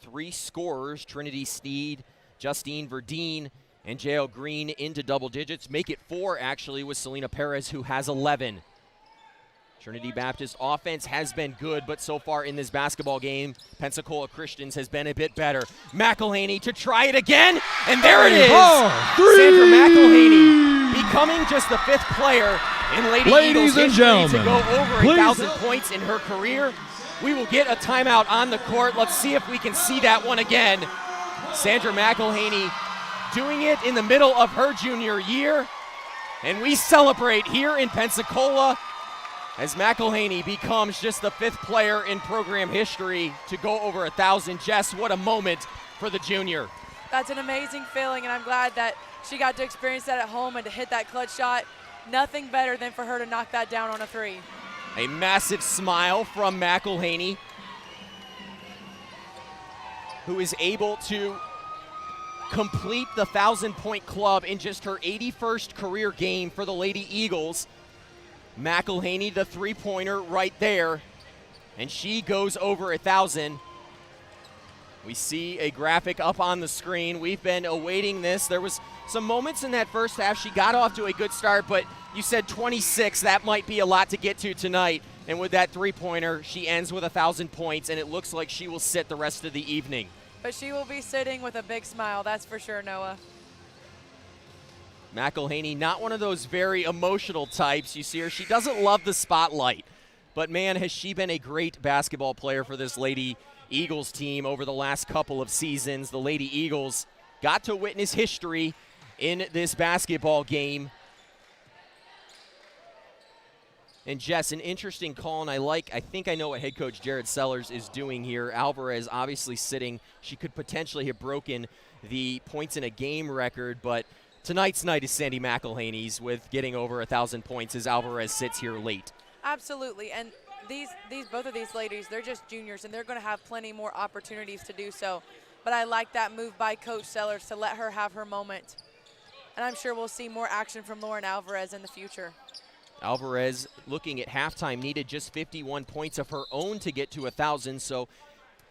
3 scorers, Trinity Sneed, Justine Verdeen, and Jael Green into double digits. Make it 4, actually, with Selena Perez, who has 11. Trinity Baptist offense has been good, but so far in this basketball game, Pensacola Christians has been a bit better. McElhaney to try it again, and there it is! Sandra McElhaney becoming just the 5th player in Lady Eagles history to go over 1,000 points in her career. We will get a timeout on the court. Let's see if we can see that one again. Sandra McElhaney doing it in the middle of her junior year, and we celebrate here in Pensacola as McElhaney becomes just the 5th player in program history to go over 1,000. Jess, what a moment for the junior. That's an amazing feeling, and I'm glad that she got to experience that at home and to hit that clutch shot. Nothing better than for her to knock that down on a 3. A massive smile from McElhaney, who is able to complete the 1,000-point club in just her 81st career game for the Lady Eagles. McElhaney, the 3-pointer right there, and she goes over 1,000. We see a graphic up on the screen. We've been awaiting this. There was some moments in that first half. She got off to a good start, but you said 26. That might be a lot to get to tonight. And with that three-pointer, she ends with 1,000 points, and it looks like she will sit the rest of the evening. But she will be sitting with a big smile, that's for sure, Noah. McElhaney, not one of those very emotional types. You see her, she doesn't love the spotlight. But, man, has she been a great basketball player for this Lady Eagles team over the last couple of seasons. The Lady Eagles got to witness history in this basketball game. And Jess, an interesting call, and I think I know what head coach Jared Sellers is doing here. Alvarez obviously sitting. She could potentially have broken the points in a game record, but tonight's night is Sandy McElhaney's with getting over 1,000 points as Alvarez sits here late. Absolutely, and both of these ladies, they're just juniors, and they're going to have plenty more opportunities to do so. But I like that move by Coach Sellers to let her have her moment. And I'm sure we'll see more action from Lauren Alvarez in the future. Alvarez, looking at halftime, needed just 51 points of her own to get to 1,000. So,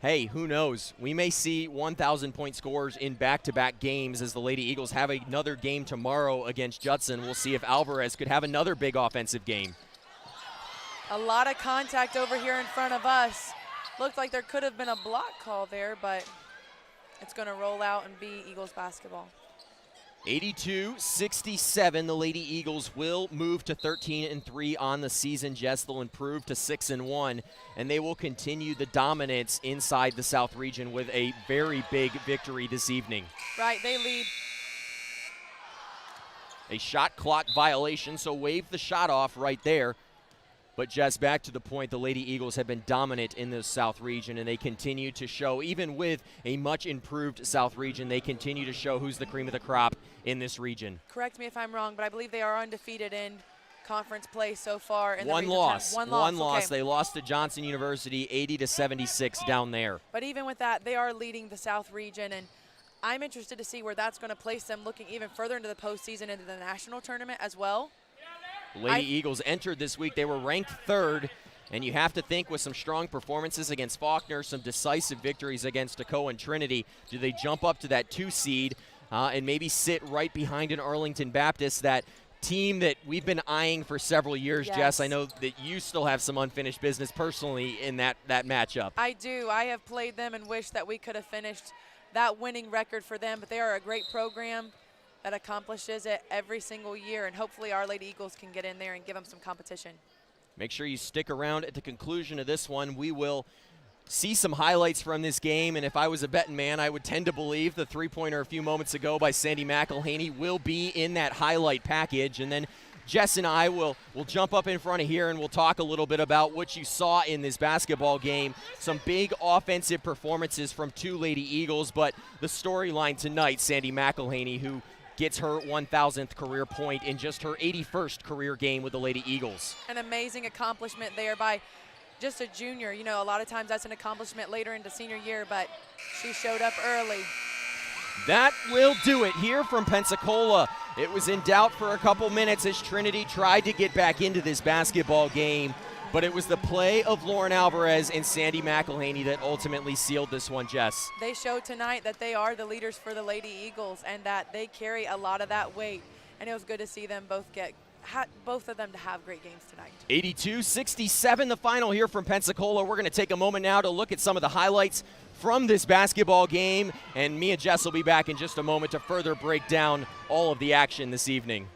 hey, who knows? We may see 1,000-point scores in back-to-back games as the Lady Eagles have another game tomorrow against Judson. We'll see if Alvarez could have another big offensive game. A lot of contact over here in front of us. Looked like there could have been a block call there, but it's going to roll out and be Eagles basketball. 82-67, the Lady Eagles will move to 13-3 on the season. Jess, they'll improve to 6-1, and they will continue the dominance inside the South region with a very big victory this evening. Right, they lead. A shot clock violation, so wave the shot off right there. But Jess, back to the point, the Lady Eagles have been dominant in the South region, and they continue to show, even with a much improved South region, they continue to show who's the cream of the crop in this region. Correct me if I'm wrong, but I believe they are undefeated in conference play so far. In One the loss. One loss. Okay. They lost to Johnson University 80-76 down there. But even with that, they are leading the South region, and I'm interested to see where that's going to place them looking even further into the postseason, into the national tournament as well. Lady Eagles entered this week. They were ranked third, and you have to think with some strong performances against Faulkner, some decisive victories against Tacoma and Trinity, do they jump up to that 2 seed and maybe sit right behind an Arlington Baptist, that team that we've been eyeing for several years? Yes. Jess, I know that you still have some unfinished business personally in that matchup. I do. I have played them and wish that we could have finished that winning record for them, but they are a great program that accomplishes it every single year, and hopefully our Lady Eagles can get in there and give them some competition. Make sure you stick around at the conclusion of this one. We will see some highlights from this game, and if I was a betting man, I would tend to believe the three-pointer a few moments ago by Sandy McElhaney will be in that highlight package, and then Jess and I will jump up in front of here and we'll talk a little bit about what you saw in this basketball game. Some big offensive performances from 2 Lady Eagles, but the storyline tonight, Sandy McElhaney, who gets her 1,000th career point in just her 81st career game with the Lady Eagles. An amazing accomplishment there by just a junior. You know, a lot of times that's an accomplishment later into senior year, but she showed up early. That will do it here from Pensacola. It was in doubt for a couple minutes as Trinity tried to get back into this basketball game, but it was the play of Lauren Alvarez and Sandy McElhaney that ultimately sealed this one, Jess. They showed tonight that they are the leaders for the Lady Eagles and that they carry a lot of that weight, and it was good to see them both of them to have great games tonight. 82-67 the final here from Pensacola. We're going to take a moment now to look at some of the highlights from this basketball game, and me and Jess will be back in just a moment to further break down all of the action this evening.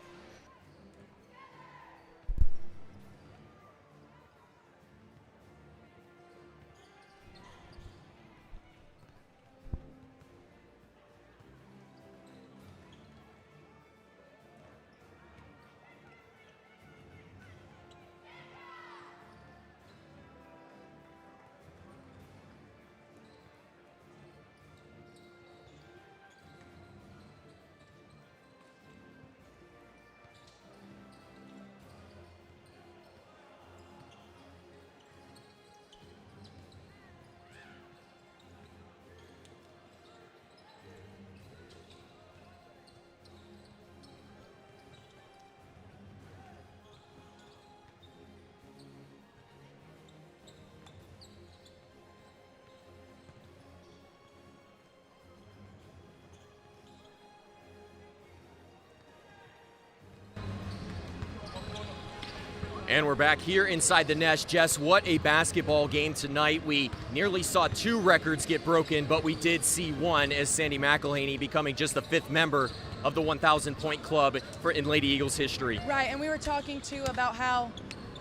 And we're back here inside the nest. Jess, what a basketball game tonight. We nearly saw 2 records get broken, but we did see one, as Sandy McElhaney becoming just the 5th member of the 1,000-point club in Lady Eagles history. Right, and we were talking too about how,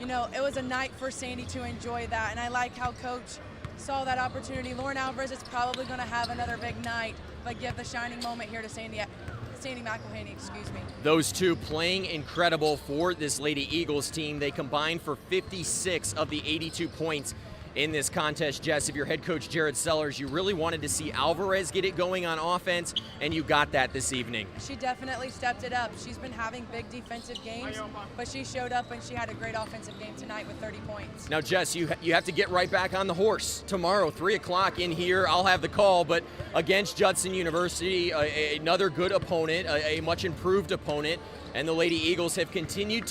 you know, it was a night for Sandy to enjoy that, and I like how Coach saw that opportunity. Lauren Alvarez is probably going to have another big night, but give the shining moment here to Sandy McElhaney, excuse me. Those two playing incredible for this Lady Eagles team. They combined for 56 of the 82 points in this contest. Jess, if you're head coach Jared Sellers, you really wanted to see Alvarez get it going on offense, and you got that this evening. She definitely stepped it up. She's been having big defensive games, but she showed up and she had a great offensive game tonight with 30 points. Now, Jess, you have to get right back on the horse tomorrow, 3 o'clock in here. I'll have the call, but against Judson University, another good opponent, a much improved opponent, and the Lady Eagles have continued to